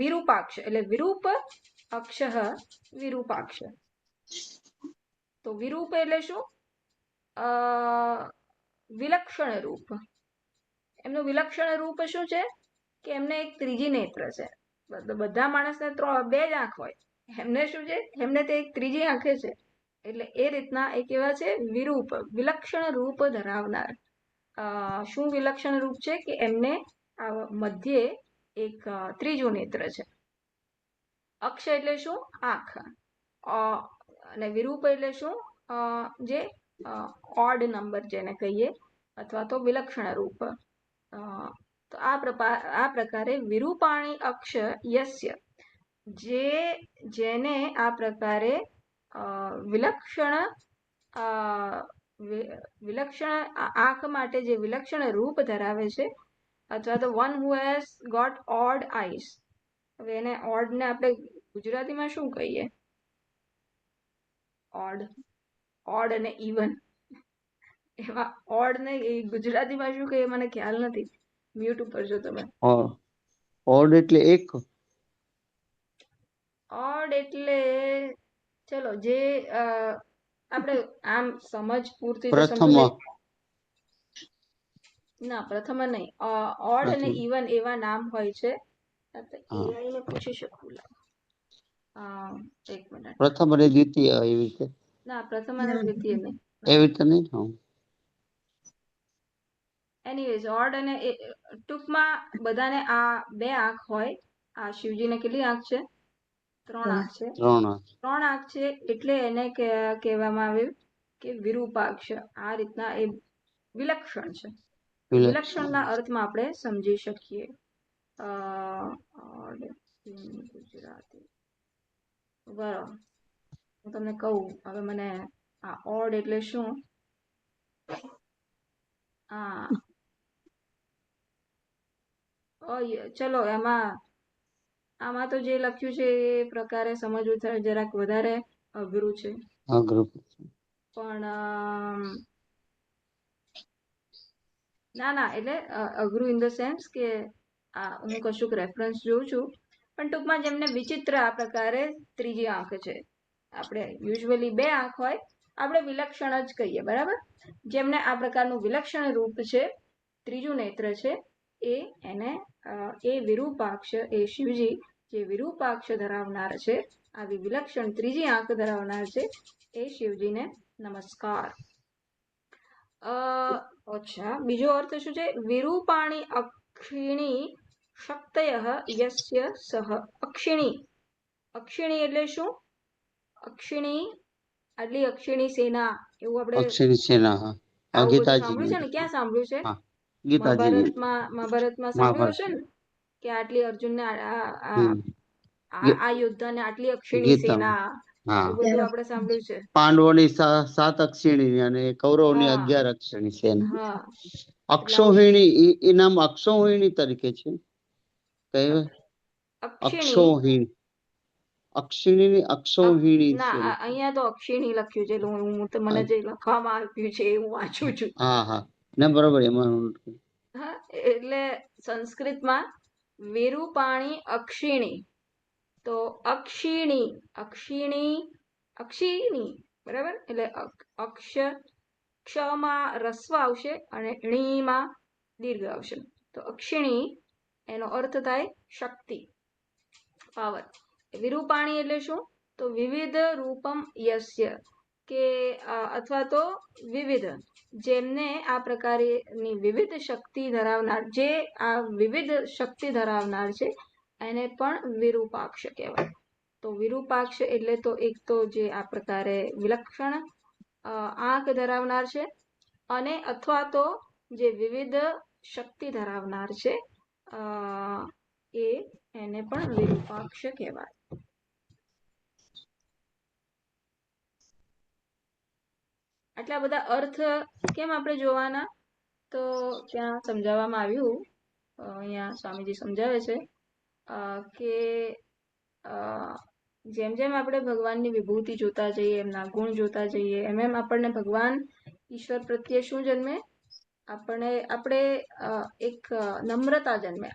વિરૂપાક્ષ એટલે વિરૂપ, અક્ષ વિરૂપાક્ષ. તો વિરૂપ એટલે શું? વિલક્ષણ રૂપ. એમનું વિલક્ષણ રૂપ શું છે? કે એમને એક ત્રીજી નેત્ર છે. બધા માણસને બે જ આંખ હોય, એમને શું છે? એમને તે એક ત્રીજી આંખે છે. એટલે એ રીતના એ કેવા છે? વિરૂપ, વિલક્ષણ રૂપ ધરાવનાર. શું વિલક્ષણ રૂપ છે? કે એમને મધ્યે એક ત્રીજું નેત્ર છે. અક્ષ એટલે શું? આંખ. અને વિરૂપ એટલે શું? જે ઓડ નંબર જેને કહીએ, અથવા તો વિલક્ષણ રૂપ. તો આ પ્રકારે વિરૂપાણી અક્ષ યસ્ય, જેને આ પ્રકારે વિલક્ષણ આંખ માટે જે વિલક્ષણ રૂપ ધરાવે છે, અથવા તો one who has got odd eyes. હવે એને ઓડ ને આપણે ગુજરાતીમાં શું કહીએ? ઓડ અને ઇવન. એવા ઓડ ને ગુજરાતીમાં શું કહીએ મને ખ્યાલ નથી. મ્યુટ ઉપર છો તમે.
ઓડ એટલે એક.
ઓડ એટલે ચલો જે આપણે આમ સમજ પૂરતી તો સમજી ના, પ્રથમ નહીં. ઓડ અને ઇવન એવા નામ હોય છે. એઆઈ ને પૂછી શકું. એક મિનિટ.
પ્રથમ અને દ્વિતીય એવી રીતે.
ના, પ્રથમ અને દ્વિતીય નહીં.
એવી રીતે નહીં.
એનીવેઝ, ઓડ અને ટૂંકમાં બધાને આ બે આંખ હોય. આ શિવજીને કેટલી આંખ છે? 3 આંખ છે. 3 આંખ છે એટલે એને કહેવામાં આવ્યું કે વિરૂપાક્ષ. આ રીતના એ વિલક્ષણ છે. વિલક્ષણના અર્થમાં આપણે સમજી શકીએ. ગુજરાતી બરાબર. હું તમને કહું હવે. મને આ ઓડ એટલે શું? ચલો આમાં તો જે લખ્યું છે એ પ્રકારે સમજવું જરાક વધારે અઘરું છે.
અઘરું.
પણ ના એટલે અઘરું ઇન ધ સેન્સ કે હું કશુંક રેફરન્સ જોઉં છું, પણ ટૂંકમાં જેમને વિચિત્ર આ પ્રકારે ત્રીજી આંખ છે, આપણે યુઝ્યુઅલી બે આંખ હોય, આપણે વિલક્ષણ જ કહીએ, બરાબર. જેમને આ પ્રકારનું વિલક્ષણ રૂપ છે, ત્રીજું નેત્ર છે, એ વિરૂપાક્ષ, એ શિવજી જે વિરૂપાક્ષ ધરાવનાર છે, આવી વિલક્ષણ ત્રીજી આંખ ધરાવનાર છે, એ શિવજીને નમસ્કાર. અચ્છા, બીજો અર્થ શું છે? વિરૂપાણી અક્ષિણી શક્તય યસ્ય સહ. અક્ષિણી, અક્ષિણી એટલે શું? અક્ષિણી, આટલી અક્ષિણી સેના, એવું આપણે
અક્ષરી સેના. હા,
આવું બધું
ગીતાજી.
સાંભળ્યું છે ને? ક્યાં સાંભળ્યું છે?
હા, ગીતાજી.
મહાભારતમાં સાંભળ્યું
મહાભારત.
હશે ને કે આટલી અર્જુનને
હમ.
આ યોદ્ધાને આટલી અક્ષિણી
ગીતા.
સેના,
હા,
એવું બધું આપણે સાંભળ્યું છે.
પાંડવોની 7 અક્ષિણી અને કૌરવોની
હા
11 અક્ષિણી સેના.
હા, એટલે
અક્ષોહિણી એ નામ અક્ષોહિણી તરીકે છે. કઈ
અક્ષિણી
અક્ષોહિણી, અક્ષિણી અક્ષોહિણી
ના,
સેના.
અહીંયા તો અક્ષિણી લખ્યું છે, એટલે હું તો મને જે લખવામાં આવ્યું છે એ હું વાંચું છું.
હા, ના બરોબર. એમાં
હા, એટલે સંસ્કૃતમાં વિરૂપાણી અક્ષિણી, તો અક્ષિણી, અક્ષિણી, અક્ષિણી, બરાબર. એટલે ક્ષમાં રસ્વ આવશે અને ણીમાં દીર્ઘ આવશે, તો અક્ષિણી એનો અર્થ થાય શક્તિ, પાવર. વિરૂપાણી એટલે શું? તો વિવિધ રૂપમ યસ્ય, કે અથવા તો વિવિધ, જેમને આ પ્રકારની વિવિધ શક્તિ ધરાવનાર, જે આ વિવિધ શક્તિ ધરાવનાર છે, એને પણ વિરૂપાક્ષ કહેવાય. તો વિરૂપાક્ષ એટલે તો એક તો જે આ પ્રકારે વિલક્ષણ આંખ ધરાવનાર છે, અને અથવા તો જે વિવિધ શક્તિ ધરાવનાર છે, એને પણ વિરૂપાક્ષ કહેવાય. આટલા બધા અર્થ કેમ આપણે જોવાના? તો ત્યાં સમજાવવામાં આવ્યું, અહીંયા સ્વામીજી સમજાવે છે કે જેમ જેમ આપણે ભગવાનની વિભૂતિ જોતા જઈએ, એમના ગુણ જોતા જઈએ, એમ આપણને ભગવાન ઈશ્વર પ્રત્યે શું જન્મે? આપણે એક નમ્રતા જન્મે.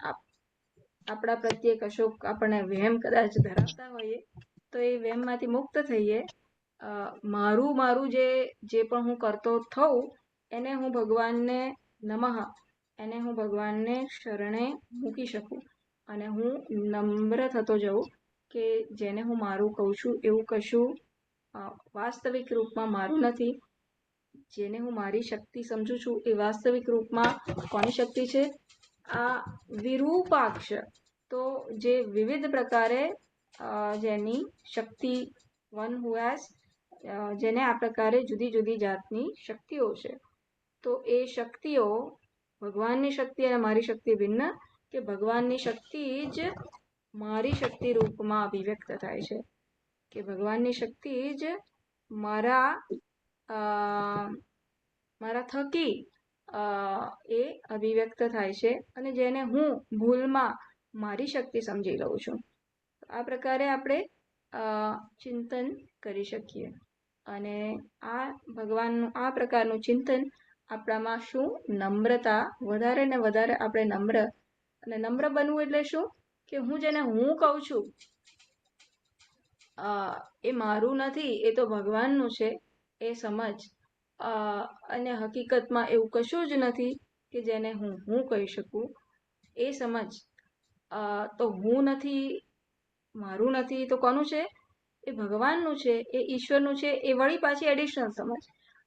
આપણા પ્રત્યે કશોક આપણે વહેમ કદાચ ધરાવતા હોઈએ, તો એ વહેમમાંથી મુક્ત થઈએ. મારું જે પણ હું કરતો થઉં, એને હું ભગવાનને નમઃ, એને હું ભગવાનને શરણે મૂકી શકું, અને હું નમ્ર થતો જઉં કે જેને હું મારું કહું છું એવું કશું વાસ્તવિક રૂપમાં મારું નથી. જેને હું મારી શક્તિ સમજુ છું એ વાસ્તવિક રૂપમાં કોની શક્તિ છે? આ વિરૂપાક્ષ, તો જે વિવિધ પ્રકારે જેની શક્તિ, વન હુ હેઝ, જેને આ પ્રકારે જુદી જુદી જાતની શક્તિઓ છે, તો એ શક્તિઓ, ભગવાનની શક્તિ અને મારી શક્તિ ભિન્ન, કે ભગવાનની શક્તિ જ મારી શક્તિ રૂપમાં અભિવ્યક્ત થાય છે, કે ભગવાનની શક્તિ જ મારા થકી એ અભિવ્યક્ત થાય છે, અને જેને હું ભૂલમાં મારી શક્તિ સમજી લઉં છું. આ પ્રકારે આપણે ચિંતન કરી શકીએ, અને આ ભગવાનનું આ પ્રકારનું ચિંતન આપણામાં શું? નમ્રતા, વધારે ને વધારે આપણે નમ્ર, અને નમ્ર બનવું એટલે શું? કે હું જેને હું કહું છું એ મારું નથી, એ તો ભગવાનનું છે, એ સમજ. અને હકીકતમાં એવું કશું જ નથી કે જેને હું કહી શકું, એ સમજ. તો હું નથી, મારું નથી, તો કોનું છે? એ ભગવાનનું છે, એ ઈશ્વરનું છે. એ વળી પાછી એડિશનલ સમજ.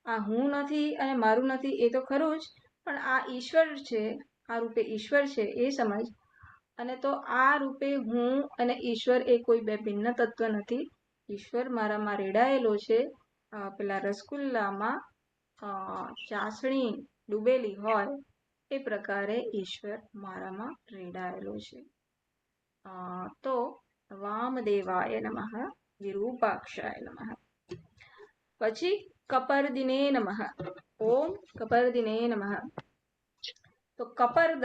આ હું નથી અને મારું નથી એ તો ખરું જ, પણ આ ઈશ્વર છે, આ રૂપે ઈશ્વર છે એ સમજ. અને તો આ રૂપે હું અને ઈશ્વર એ કોઈ બે ભિન્ન તત્વ નથી. ઈશ્વર મારામાં રેડાયેલો છે, પેલા રસગુલ્લામાં ચાસણી ડૂબેલી હોય એ પ્રકારે ઈશ્વર મારામાં રેડાયેલો છે. તો વામદેવાય નમઃ, વિરૂપાક્ષાય નમઃ. પછી કપર્દિને નમઃ. ઓમ કપર્દિને નમઃ. તો કપર્દ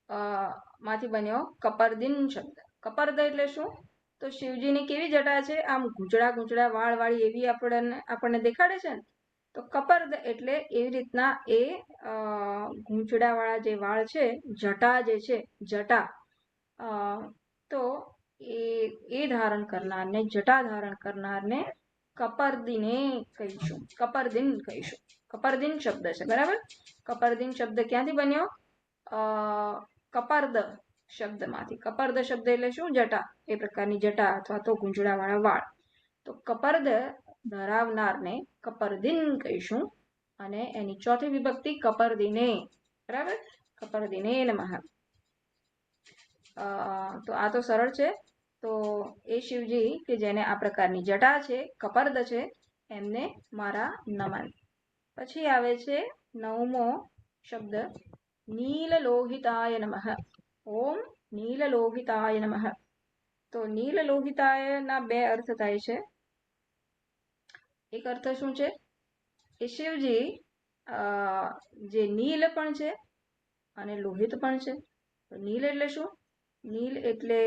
માંથી બન્યો કપરદિન શબ્દ. કપર્દ એટલે શું? તો શિવજીની કેવી જટા છે? આમ ગૂંચળા ગૂંચળા વાળ વાળી એવી આપણને દેખાડે છે ને, તો કપર્દ એટલે એવી રીતના એ ગૂંચળા વાળા જે વાળ છે, જટા જે છે, જટા, તો એ ધારણ કરનારને, જટા ધારણ કરનારને કપરદિને કહીશું, કપરદિન કહીશું. કપરદિન શબ્દ છે, બરાબર. કપરદિન શબ્દ ક્યાંથી બન્યો? કપર્દ શબ્દમાંથી. કપર્દ શબ્દ એટલે શું? જટા, એ પ્રકારની જટા અથવા તો ગૂંચળા વાળા વાળ. તો કપર્દ ધરાવનારને કપરદિન કહીશું. અને એની ચોથી વિભક્તિ કપરદિને, બરાબર. કપરદિને નમઃ. તો આ તો સરળ છે. તો એ શિવજી કે જેને આ પ્રકારની જટા છે, કપર્દ છે, એમને મારા નમન. પછી આવે છે 9મો શબ્દ, નીલલોહિતાય નમઃ. ઓમ નીલલોહિતાય નમઃ. તો નીલલોહિતાયના બે અર્થ થાય છે. એક અર્થ શું છે? એ શિવજી જે નીલ પણ છે અને લોહિત પણ છે. તો નીલ એટલે શું? નીલ એટલે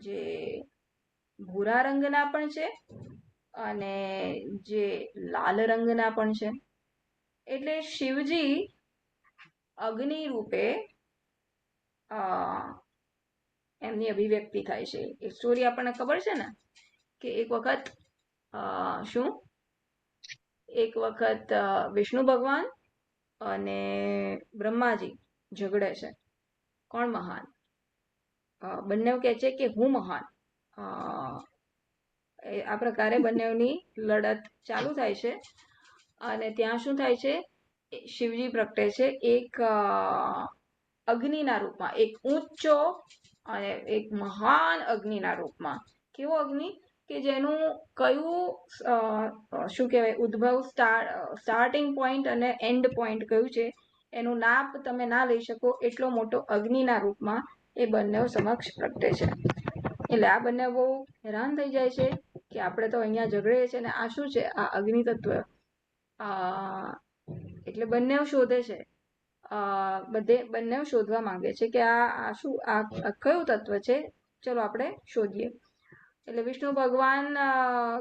જે ભૂરા રંગના પણ છે અને જે લાલ રંગના પણ છે. એટલે શિવજી અગ્નિ રૂપે એમની અભિવ્યક્તિ થાય છે. એ સ્ટોરી આપણને ખબર છે ને, કે એક વખત વિષ્ણુ ભગવાન અને બ્રહ્માજી ઝઘડે છે. કોણ મહાન? બંને કહે છે કે હું મહાન. આ પ્રકારે બંનેની લડત ચાલુ થાય છે. અને ત્યાં શું થાય છે? શિવજી પ્રગટે છે એક અગ્નિના રૂપમાં, એક ઊંચો અને એક મહાન અગ્નિના રૂપમાં. કેવો અગ્નિ? કે જેનું કયું શું કહેવાય, ઉદ્ભવ, સ્ટાર્ટિંગ પોઈન્ટ અને એન્ડ પોઈન્ટ કયું છે, એનું નાપ તમે ના લઈ શકો એટલો મોટો અગ્નિના રૂપમાં એ બંને સમક્ષ પ્રગટે છે. એટલે આ બંને બહુ હેરાન થઈ જાય છે કે આપણે તો અહીંયા ઝઘડીએ છીએ ને આ શું છે? આ અગ્નિ તત્વ. એટલે બંને શોધે છે, બંને શોધવા માંગે છે કે આ શું, આ કયું તત્વ છે, ચલો આપણે શોધીએ. એટલે વિષ્ણુ ભગવાન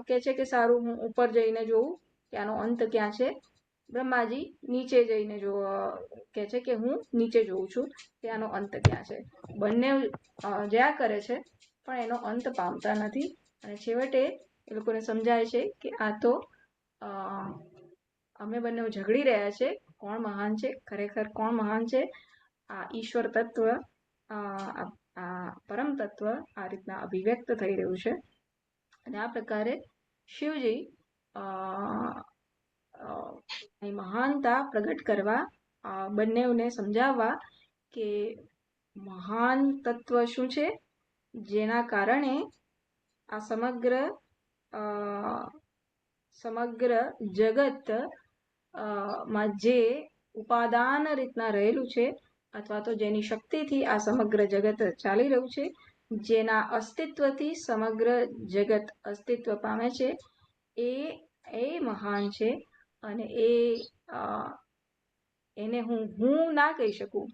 કહે છે કે સારું, હું ઉપર જઈને જોઉં કે આનો અંત ક્યાં છે. બ્રહ્માજી નીચે જઈને કહે છે કે હું નીચે જોઉં છું કે આનો અંત ક્યાં છે. બંને જયા કરે છે પણ એનો અંત પામતા નથી. અને છેવટે એ લોકોને સમજાય છે કે આ તો અમે બંને ઝઘડી રહ્યા છે, કોણ મહાન છે, ખરેખર કોણ મહાન છે. આ ઈશ્વર તત્વ, આ પરમ તત્વ આ રીતના અભિવ્યક્ત થઈ રહ્યું છે. અને આ પ્રકારે શિવજી મહાનતા પ્રગટ કરવા, બંનેને સમજાવવા કે મહાન તત્વ શું છે, જેના કારણે આ સમગ્ર જગત માં જે ઉપાદાન રીતના રહેલું છે, અથવા તો જેની શક્તિથી આ સમગ્ર જગત ચાલી રહ્યું છે, જેના અસ્તિત્વથી સમગ્ર જગત અસ્તિત્વ પામે છે, એ મહાન છે. અને એને હું ના કહી શકું.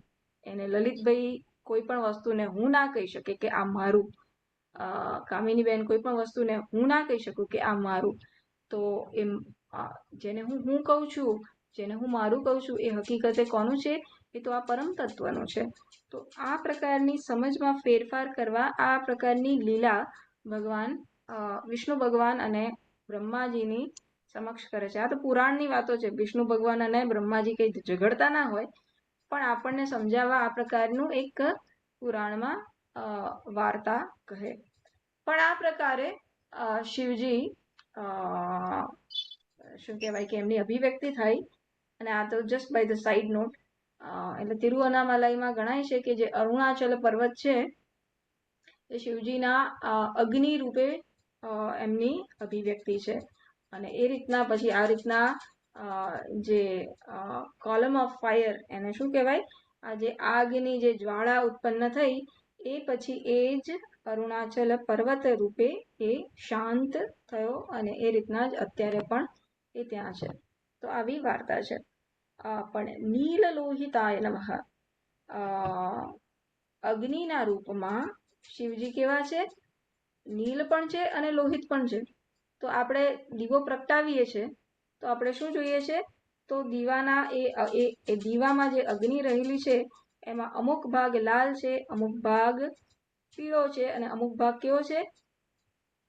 એને લલિતભાઈ કોઈ પણ વસ્તુને હું ના કહી શકે કે આ મારું. કામિનીબેન કોઈ પણ વસ્તુને હું ના કહી શકું કે આ મારું. તો એમ જેને હું કહું છું, જેને હું મારું કહું છું, એ હકીકતે કોનું છે? એ તો આ પરમ તત્વનું છે. તો આ પ્રકારની સમજમાં ફેરફાર કરવા, આ પ્રકારની લીલા ભગવાન વિષ્ણુ ભગવાન અને બ્રહ્માજીની સમક્ષ કરે છે. આ તો પુરાણની વાતો છે. વિષ્ણુ ભગવાન અને બ્રહ્માજી કઈ ઝઘડતા ના હોય, પણ આપણને સમજાવવા આ પ્રકારનું એક પુરાણમાં વાર્તા કહે. પણ આ પ્રકારે શિવજી શું કહેવાય કે એમની અભિવ્યક્તિ થાય. અને આ તો just by the side note. એટલે તિરુઅનામલાઈમાં ગણાય છે કે જે અરુણાચલ પર્વત છે એ શિવજીના અગ્નિ રૂપે એમની અભિવ્યક્તિ છે. અને એ રીતના પછી આ રીતના જે કોલમ ઓફ ફાયર, એને શું કહેવાય, આ જે આગની જે જ્વાળા ઉત્પન્ન થઈ, એ પછી એ જ અરુણાચલ પર્વત રૂપે એ શાંત થયો. અને એ રીતના જ અત્યારે પણ એ ત્યાં છે. તો આવી વાર્તા છે. પણ નીલ લોહિતાય નમઃ. અગ્નિના રૂપમાં શિવજી કેવા છે? નીલ પણ છે અને લોહિત પણ છે. તો આપણે દીવો પ્રગટાવીએ છીએ તો આપણે શું જોઈએ છે? તો દીવાના એ દીવામાં જે અગ્નિ રહેલી છે એમાં અમુક ભાગ લાલ છે, અમુક ભાગ પીળો છે અને અમુક ભાગ કેવો છે?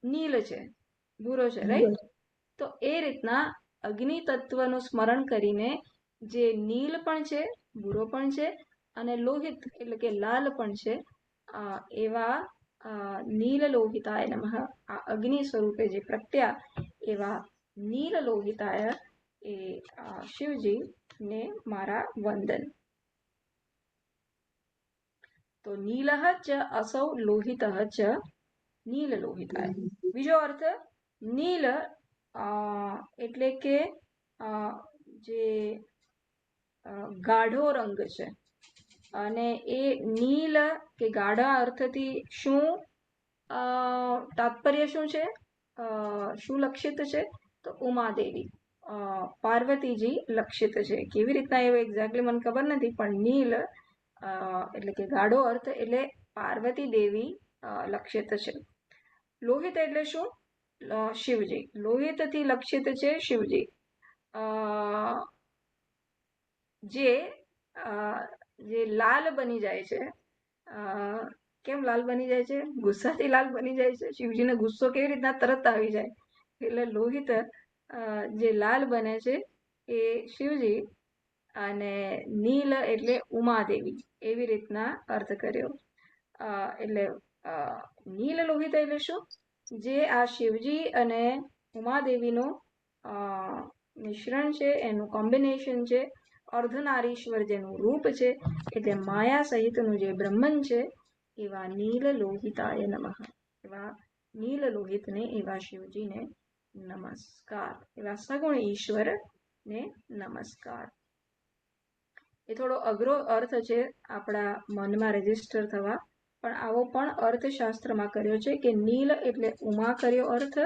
નીલ છે, ભૂરો છે, રાઈટ? તો એ રીતના અગ્નિ તત્વનું સ્મરણ કરીને જે નીલ પણ છે, ભૂરો પણ છે અને લોહિત એટલે કે લાલ પણ છે, એવા નીલ લોહિતાય નમઃ, આ અગ્નિ સ્વરૂપે જે પ્રગટ્યા એવા નીલ લોહિતાય એ શિવજી ને મારા વંદન. તો નીલઃ ચ અસૌ લોહિતઃ ચ નીલ લોહિતાય. બીજો અર્થ, નીલ એટલે કે જે ગાઢો રંગ છે. અને એ નીલ કે ગાઢા અર્થથી શું તાત્પર્ય શું છે? શું લક્ષિત છે? તો ઉમાદેવી, પાર્વતીજી લક્ષિત છે. કેવી રીતના એવું એક્ઝેક્ટલી મને ખબર નથી, પણ નીલ એટલે કે ગાઢો અર્થ એટલે પાર્વતી દેવી લક્ષિત છે. લોહિત એટલે શું? શિવજી. લોહિતથી લક્ષિત છે શિવજી. જે લાલ બની જાય છે. કેમ લાલ બની જાય છે? ગુસ્સાથી લાલ બની જાય છે. શિવજીને ગુસ્સો કેવી રીતના તરત આવી જાય? એટલે લોહિત જે લાલ બને છે એ શિવજી, અને નીલ એટલે ઉમાદેવી, એવી રીતના અર્થ કર્યો. એટલે નીલ લોહિત એટલે શું? જે આ શિવજી અને ઉમાદેવીનું મિશ્રણ છે, એનું કોમ્બિનેશન છે, અર્ધનારીશ્વર જેનું રૂપ છે, એટલે માયા સહિતનું જે બ્રહ્મન છે, એવા નીલ લોહિતાય નમઃ. એવા નીલ લોહિતને, એવા શિવજીને નમસ્કાર. એવા સગુણ ઈશ્વરને નમસ્કાર. એ થોડો અઘરો અર્થ છે આપણા મનમાં રજીસ્ટર થવા, પણ આવો પણ અર્થશાસ્ત્રમાં કર્યો છે કે નીલ એટલે ઉમા કર્યો અર્થ,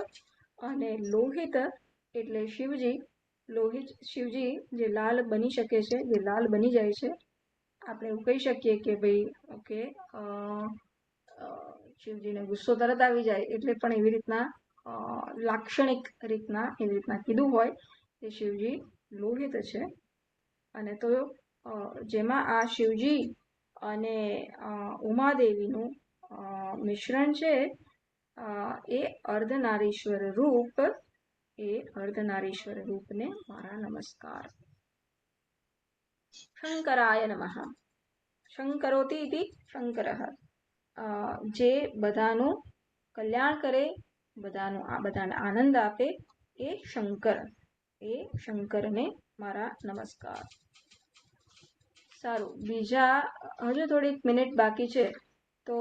અને લોહિત એટલે શિવજી. લોહિત શિવજી જે લાલ બની શકે છે, જે લાલ બની જાય છે. આપણે એવું કહી શકીએ કે ભાઈ ઓકે, શિવજીને ગુસ્સો તરત આવી જાય એટલે પણ એવી રીતના લાક્ષણિક રીતના એવી રીતના કીધું હોય કે શિવજી લોહિત છે. અને તો જેમાં આ શિવજી અને ઉમાદેવીનું મિશ્રણ છે, એ અર્ધનારીશ્વર રૂપ, એ અર્ધનારીશ્વર રૂપને મારા નમસ્કાર. શંકરાય નમઃ. શંકરોતિ ઇતિ શંકરઃ. જે બધાનું કલ્યાણ કરે, બધાને આનંદ આપે, એ શંકર, એ શંકરને મારા નમસ્કાર. સારું, બીજા હજુ થોડીક મિનિટ બાકી છે, તો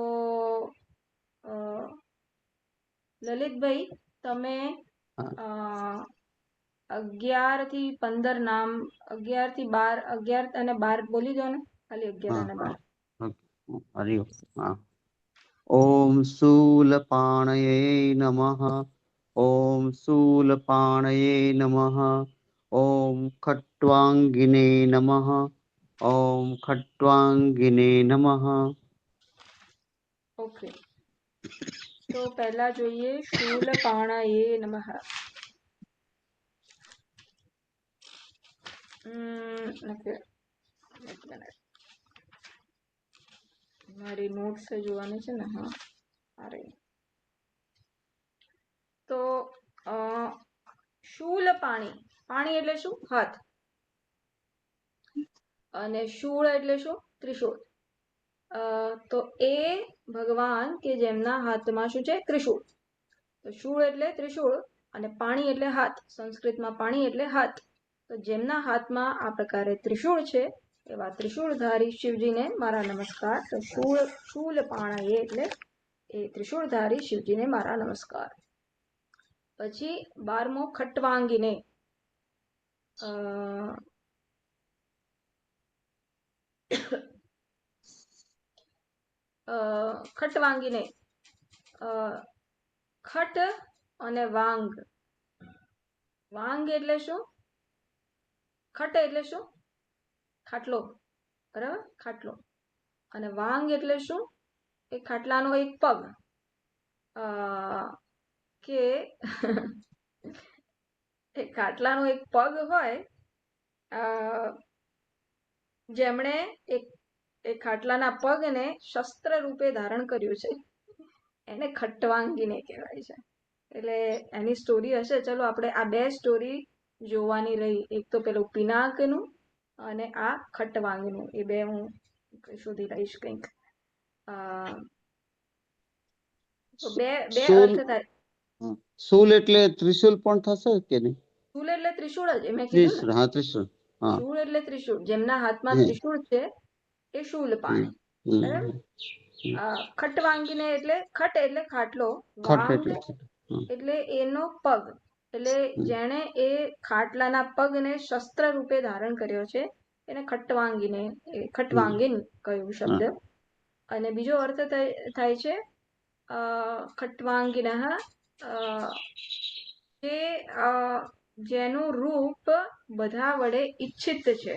લલિતભાઈ તમે 11 થી 15 નામ, 11 થી 12, 11 અને 12 બોલી દો ને, ખાલી 11 અને 12.
હરિ ઓમ. ઓમ શૂલપાણયે નમઃ. ઓમ શૂલપાણયે નમઃ. ઓમ ખટ્વાંગિને નમઃ. ઓમ ખટ્વાંગિને નમઃ.
ઓકે, તો પહેલા જોઈએ શૂલપાણયે નમઃ. ઓકે, એક મિનિટ, મારી નોટ્સ જોવાની છે ને. હા, અરે તો શૂલ પાણી, પાણી એટલે શું? હાથ. અને શૂળ એટલે શું? ત્રિશૂળ. તો એ ભગવાન કે જેમના હાથમાં શું છે? ત્રિશૂળ. તો શૂળ એટલે ત્રિશૂળ અને પાણી એટલે હાથ. સંસ્કૃતમાં પાણી એટલે હાથ. તો જેમના હાથમાં આ પ્રકારે ત્રિશૂળ છે, એવા ત્રિશૂળધારી શિવજીને મારા નમસ્કાર. તો શૂલ પાણયે એટલે એ ત્રિશૂળધારી શિવજીને મારા નમસ્કાર. પછી 12મો ખટ્વાંગીને. ખટ્વાંગીને, ખટ અને વાંગ. વાંગ એટલે શું? ખટ એટલે શું? ખાટલો, બરાબર, ખાટલો. અને વાંગ એટલે શું? એ ખાટલાનો એક પગ. કે એ ખાટલાનો એક પગ હોય, જેમણે એ ખાટલાના પગને શસ્ત્ર રૂપે ધારણ કર્યું છે, એને ખટ્વાંગીને કહેવાય છે. એટલે એની સ્ટોરી હશે. ચલો આપણે આ બે સ્ટોરી જોવાની રહી. એક તો પેલું પિનાકનું અને આ ખટ્વાંગનું. એ બે હું શોધી લઈશ કંઈક. તો બે બે
શૂલ
અર્થ થાય.
શૂલ એટલે ત્રિશુલ પણ થશે કે નહીં?
શૂલ એટલે ત્રિશૂળ જ, મેં કીધું ને.
ત્રિશુલ, હા ત્રિશુલ, હા.
શૂળ એટલે ત્રિશૂળ. જેમના હાથમાં
હમ,
ત્રિશૂળ છે એ શૂલ પાણે.
હમ,
બરાબર.
હમ.
ખટવાંગીને એટલે ખટ એટલે ખાટલો,
ખટ
વાંગ
એટલે હમ,
એટલે એનો પગ. એટલે
હમ,
જેણે એ ખાટલાના પગને શસ્ત્ર રૂપે ધારણ કર્યો છે એને ખટ્વાંગીને ખટ્વાંગીન કહ્યું શબ્દ.
હા.
અને બીજો અર્થ થાય છે ખટ્વાંગિનઃ, જે જેનું રૂપ બધા વડે ઈચ્છિત છે,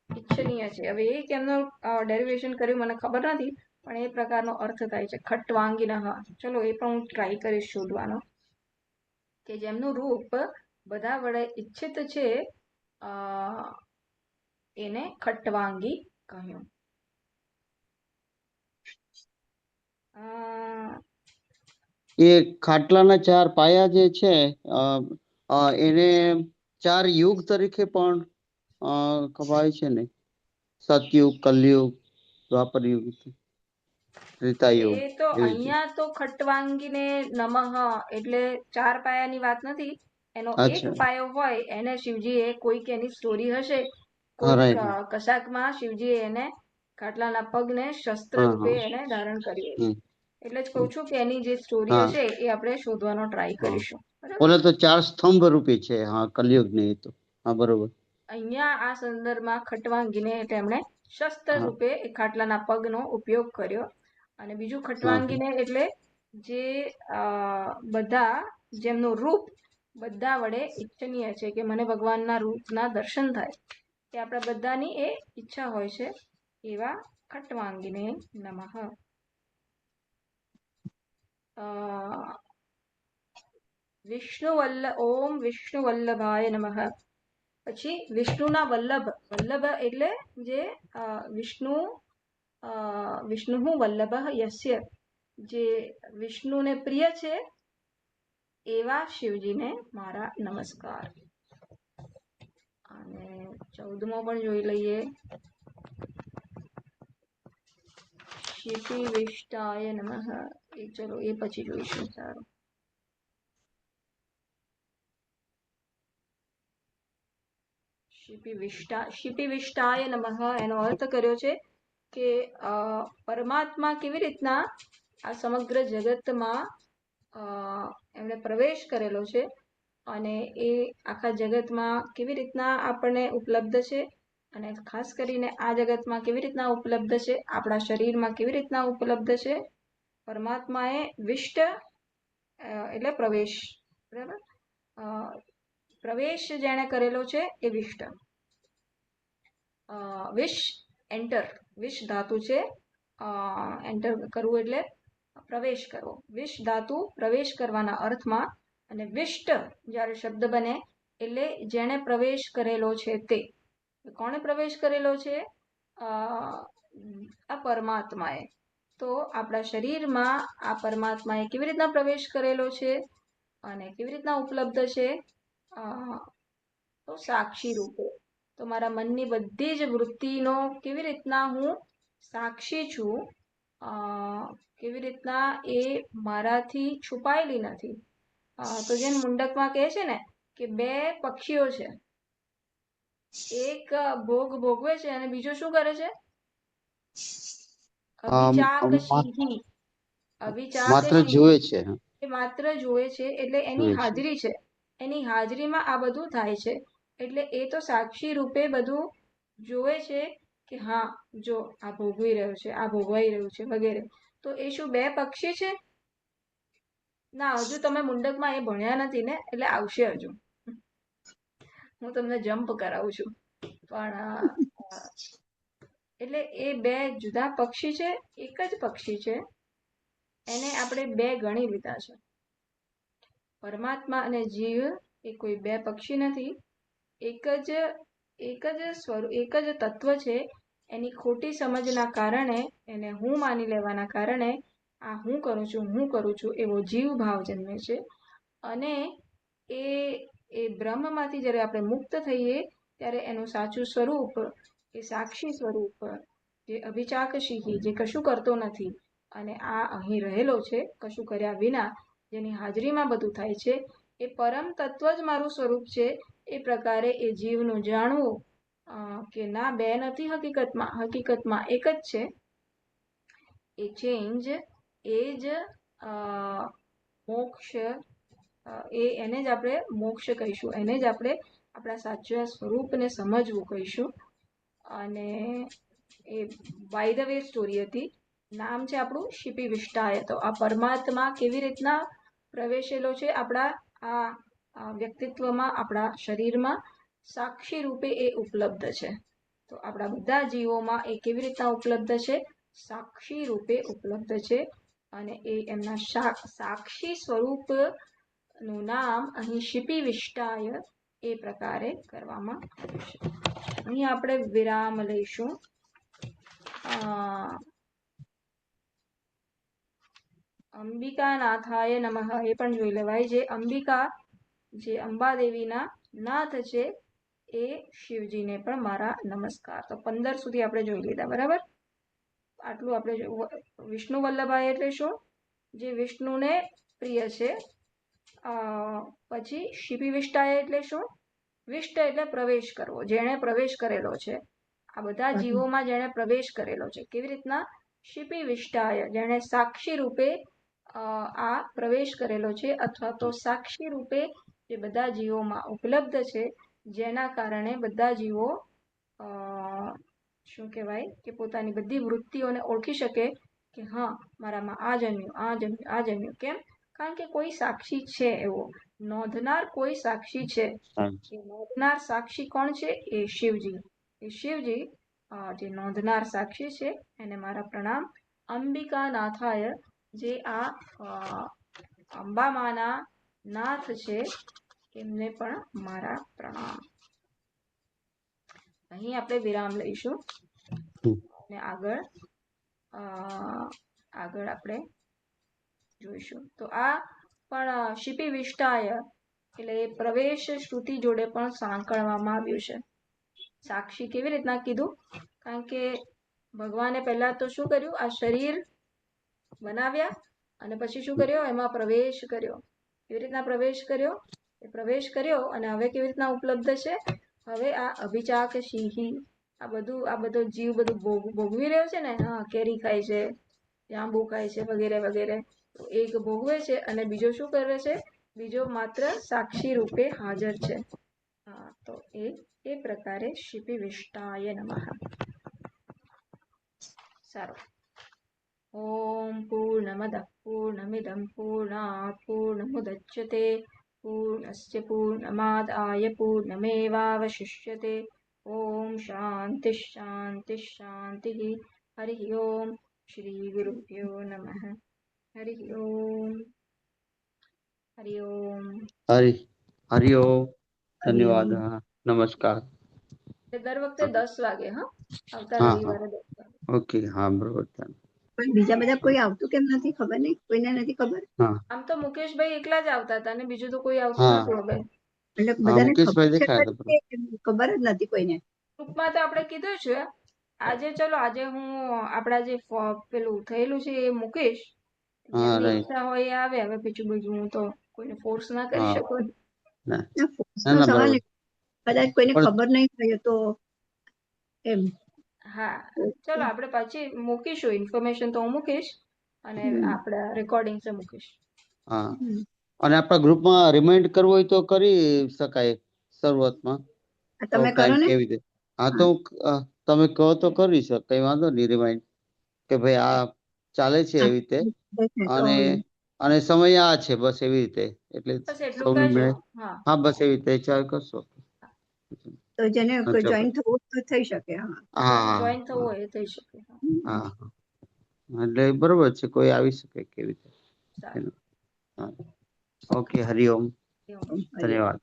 ઈચ્છનીય છે. હવે એ કેમનું ડેરિવેશન કર્યું મને ખબર નથી, પણ એ પ્રકારનો અર્થ થાય છે ખટ્વાંગિનઃ. ચલો એ પણ હું ટ્રાય કરીશ શોધવાનો, કે જેમનું રૂપ બધા વડે ઈચ્છિત છે એને ખટ્વાંગી કહ્યું.
એ ખાટલાના 4 પાયા જે છે એને 4 યુગ તરીકે પણ કહેવાય છે ને? સતયુગ, કલયુગ, દ્વાપર યુગ, ત્રેતાયુગ.
એ તો અહીંયા તો ખટ્વાંગીને નમઃ એટલે 4 પાયાની વાત નથી. એનો એક
અચ્છા,
પાયો હોય એને શિવજીએ કોઈક એની સ્ટોરી હશે,
હા,
કોઈક
રાઈટ.
કશાકમાં શિવજીએ એને ખાટલાના પગને શસ્ત્ર
હા,
રૂપે
હા.
એને ધારણ કર્યું.
હમ,
એટલે જ કહું છું કે એની જે સ્ટોરી
હા,
હશે એ આપણે શોધવાનો ટ્રાય
હા.
કરીશું. બરાબર.
ઓલા તો 4 સ્તંભ રૂપી છે, હા, કલયુગ ની તો. હા, બરોબર.
અહીંયા આ સંદર્ભમાં ખટ્વાંગીને તેમણે શસ્ત્ર
હા,
રૂપે એ ખાટલાના પગનો ઉપયોગ કર્યો. અને બીજું
હા,
ખટ્વાંગીને એટલે જે બધા જેમનું રૂપ બધા વડે ઈચ્છનીય છે, કે મને ભગવાનના રૂપના દર્શન થાય, કે આપણા બધાની એ ઈચ્છા હોય છે, એવા ખટ્વાંગીને નમઃ. ઓમ વિષ્ણુ વલ્લભાય નમઃ. પછી વિષ્ણુના વલ્લભ, વલ્લભ એટલે જે વિષ્ણુ વલ્લભ યસ્ય, જે વિષ્ણુને પ્રિય છે એવા શિવજીને મારા નમસ્કાર. અને 14મો પણ જોઈ લઈએ. શિપિવિષ્ટાય નમઃ. ચલો એ પછી જોઈશું. સારું. શિપિવિષ્ટાય નમઃ એનો અર્થ કર્યો છે કે પરમાત્મા કેવી રીતના આ સમગ્ર જગતમાં એમણે પ્રવેશ કરેલો છે, અને એ આખા જગતમાં કેવી રીતના આપણને ઉપલબ્ધ છે, અને ખાસ કરીને આ જગતમાં કેવી રીતના ઉપલબ્ધ છે, આપણા શરીરમાં કેવી રીતના ઉપલબ્ધ છે. પરમાત્માએ વિષ્ટ એટલે પ્રવેશ, બરાબર, પ્રવેશ જેણે કરેલો છે એ વિષ્ટ. વિશ એન્ટર, વિશ ધાતુ છે, એન્ટર કરવું એટલે પ્રવેશ કરવો. વિશ ધાતુ પ્રવેશ કરવાના અર્થમાં, અને વિષ્ટ જ્યારે શબ્દ બને એટલે જેણે પ્રવેશ કરેલો છે તે. કોણે પ્રવેશ કરેલો છે? આ પરમાત્માએ. તો આપણા શરીરમાં આ પરમાત્માએ કેવી રીતના પ્રવેશ કરેલો છે અને કેવી રીતના ઉપલબ્ધ છે? તો સાક્ષી રૂપે. તો મારા મનની બધી જ વૃત્તિનો કેવી રીતના હું સાક્ષી છું, કેવી રીતના એ મારાથી છુપાયેલી નથી. તો જેમ મુંડકમાં કહે છે ને કે 2 પક્ષીઓ છે, એક ભોગ ભોગવે છે અને બીજો શું કરે છે? અવિચાકશીહી.
માત્ર
અવિચાકશીહી
જુએ છે.
એ માત્ર જોવે છે, એટલે એની
જુએ છે.
હાજરી છે. એની હાજરીમાં આ બધું થાય છે, એટલે એ તો સાક્ષી રૂપે બધું જોવે છે કે હા જો આ ભોગવી રહ્યો છે, આ ભોગવાઈ રહ્યું છે વગેરે. તો એ શું 2 પક્ષી છે? ના, હજુ તમે મુંડકમાં એ ભણ્યા નથી ને, એટલે આવશે હજુ. હું તમને જમ્પ કરાવું છું, પણ એટલે એ બે જુદા પક્ષી છે, એક જ પક્ષી છે, એને આપણે બે ગણી લીધા છે. પરમાત્મા અને જીવ એ કોઈ બે પક્ષી નથી, એક જ સ્વરૂપ, એક જ તત્વ છે. એની ખોટી સમજના કારણે, એને હું માની લેવાના કારણે આ હું કરું છું એવો જીવ ભાવ જન્મે છે. અને એ બ્રહ્મમાંથી જ્યારે આપણે મુક્ત થઈએ ત્યારે એનું સાચું સ્વરૂપ, એ સાક્ષી સ્વરૂપ, જે અભિચાકશીહી, જે કશું કરતો નથી અને આ અહીં રહેલો છે કશું કર્યા વિના, જેની હાજરીમાં બધું થાય છે, એ પરમ તત્વ જ મારું સ્વરૂપ છે. એ પ્રકારે એ જીવનું જાણવું કે ના બે નથી, હકીકતમાં એક જ છે. એ ચેન્જ, એ જ મોક્ષ, એને જ આપણે મોક્ષ કહીશું, એને જ આપણે આપણા સાચા સ્વરૂપને સમજવું કહીશું. અને એ બાય ધ વે સ્ટોરી હતી. નામ છે આપણું શિપી વિષ્ટાય. તો આ પરમાત્મા કેવી રીતના પ્રવેશેલો છે આપણા આ વ્યક્તિત્વમાં, આપણા શરીરમાં, સાક્ષી રૂપે એ ઉપલબ્ધ છે. તો આપણા બધા જીવોમાં એ કેવી રીતના ઉપલબ્ધ છે? સાક્ષી રૂપે ઉપલબ્ધ છે. અને એ એમના સાક્ષી સ્વરૂપ નું નામ અહીં શિપી વિષ્ટાય એ પ્રકારે કરવામાં આવ્યું છે. અહીં આપણે વિરામ લઈશું. અંબિકાનાથાય નમઃ એ પણ જોઈ લેવાય. જે અંબિકા, જે અંબાદેવીના નાથ છે, એ શિવજીને પણ મારા નમસ્કાર. તો 15 સુધી આપણે જોઈ લીધા, બરાબર? આટલું આપણે વિષ્ણુ વલ્લભાય એટલે શું? જે વિષ્ણુને પ્રિય છે. પછી શિપી વિષ્ટાય એટલે શું? વિષ્ટ એટલે પ્રવેશ કરવો, જેણે પ્રવેશ કરેલો છે. આ બધા જીવોમાં જેણે પ્રવેશ કરેલો છે. કેવી રીતના? શિપી વિષ્ટાય, જેણે સાક્ષી રૂપે આ પ્રવેશ કરેલો છે, અથવા તો સાક્ષી રૂપે જે બધા જીવોમાં ઉપલબ્ધ છે, જેના કારણે બધા જીવો શું કહેવાય કે પોતાની બધી વૃત્તિઓને ઓળખી શકે કે હા, મારામાં આ જન્મ્યું. કેમ? કારણ કે કોઈ સાક્ષી છે, એવો નોંધનાર કોઈ સાક્ષી છે. એ નોંધનાર સાક્ષી કોણ છે? એ શિવજી. એ શિવજી જે નોંધનાર સાક્ષી છે, એને મારા પ્રણામ. અંબિકા નાથાય, જે આ અંબામાના નાથ છે, એમને પણ મારા પ્રણામ. અહીં આપણે વિરામ લઈશું અને આગળ આપણે જોઈશું. તો આ પણ શિપી વિષ્ટાય એટલે પ્રવેશ શ્રુતિ જોડે પણ સાંકળવામાં આવ્યું છે. સાક્ષી કેવી રીતના કીધું? કારણ કે ભગવાને પહેલા તો શું કર્યું? આ શરીર બનાવ્યા અને પછી શું કર્યો? એમાં પ્રવેશ કર્યો. કેવી રીતના પ્રવેશ કર્યો? એ પ્રવેશ કર્યો અને હવે કેવી રીતના ઉપલબ્ધ છે? હવે આ અભિચાકશીહી, આ બધો જીવ બધું ભોગવી રહ્યો છે ને. હા, કેરી ખાય છે, જાંબુ ખાય છે, વગેરે વગેરે. તો એક ભોગવે છે અને બીજો શું કરે છે? બીજો માત્ર સાક્ષી રૂપે હાજર છે. તો એ પ્રકારે શિપી વિષ્ટાય નમઃ. સારું. ઓમ પૂર્ણમદઃ પૂર્ણમિદં પૂર્ણાત પૂર્ણમુદચ્યતે પૂર્ણસ્ય પૂર્ણમાદાય પૂર્ણમેવાવશિષ્યતે. ઓમ શાંતિ શાંતિ શાંતિ. હરિ ઓમ. શ્રી ગુરુભ્યો નમઃ. હરિ ઓમ. હરિ ઓમ.
હરિ ઓમ. ધન્યવાદ. નમસ્કાર.
દર વખતે 10 વાગે, હા, આવતા રવિવારે 10 વાગે.
ઓકે, હા, બરોબર.
પણ બીજા બધા કોઈ આવતું કેમ નથી? ખબર નહીં, કોઈને નથી ખબર.
આમ તો મુકેશભાઈ એકલા જ આવતા હતા અને બીજું તો કોઈ આવતું નતું. હવે
એટલે બધાને
મુકેશભાઈ
ખબર
દેખાયા હતા.
ખબર જ નથી કોઈને.
ગ્રુપમાં તો આપણે કીધું છે. આજે હું આપણા જે પેલું થયેલું છે એ મૂકીશ. જેમની ઈચ્છા હોય એ આવે. હવે બીજું હું તો કોઈને ફોર્સ ના કરી શકું.
ફોર્સનો સવાલ કદાચ કોઈને ખબર નહીં હોય તો એમ.
હા, ચલો આપણે પછી મૂકીશું. ઇન્ફોર્મેશન તો હું મૂકીશ અને આપણા રેકોર્ડિંગ છે મૂકીશ.
હા, અને આપણા ગ્રુપમાં રિમાઇન્ડ કરવો હોય તો કરી શકાય શરૂઆતમાં.
તમે કરો ને.
કેવી રીતે? હા, તો તમે કહો તો કરી શકો, કઈ વાંધો નહીં. રિમાઇન્ડ કે ભાઈ આ ચાલે છે એવી રીતે, અને સમય આ છે, બસ એવી રીતે. એટલે
બસ એટલું કહેજો.
હા, બસ એવી રીતે ચાલ કરશો.
તો જેને
અચ્છા.
જોઈન થવું હોય તો થઈ શકે. હા
હા
જોઈન થવું હોય એ થઈ શકે.
હા હા. એટલે બરોબર છે, કોઈ આવી શકે કેવી રીતે.
સારું.
ઓકે, હરિઓમ,
એવું.
ધન્યવાદ.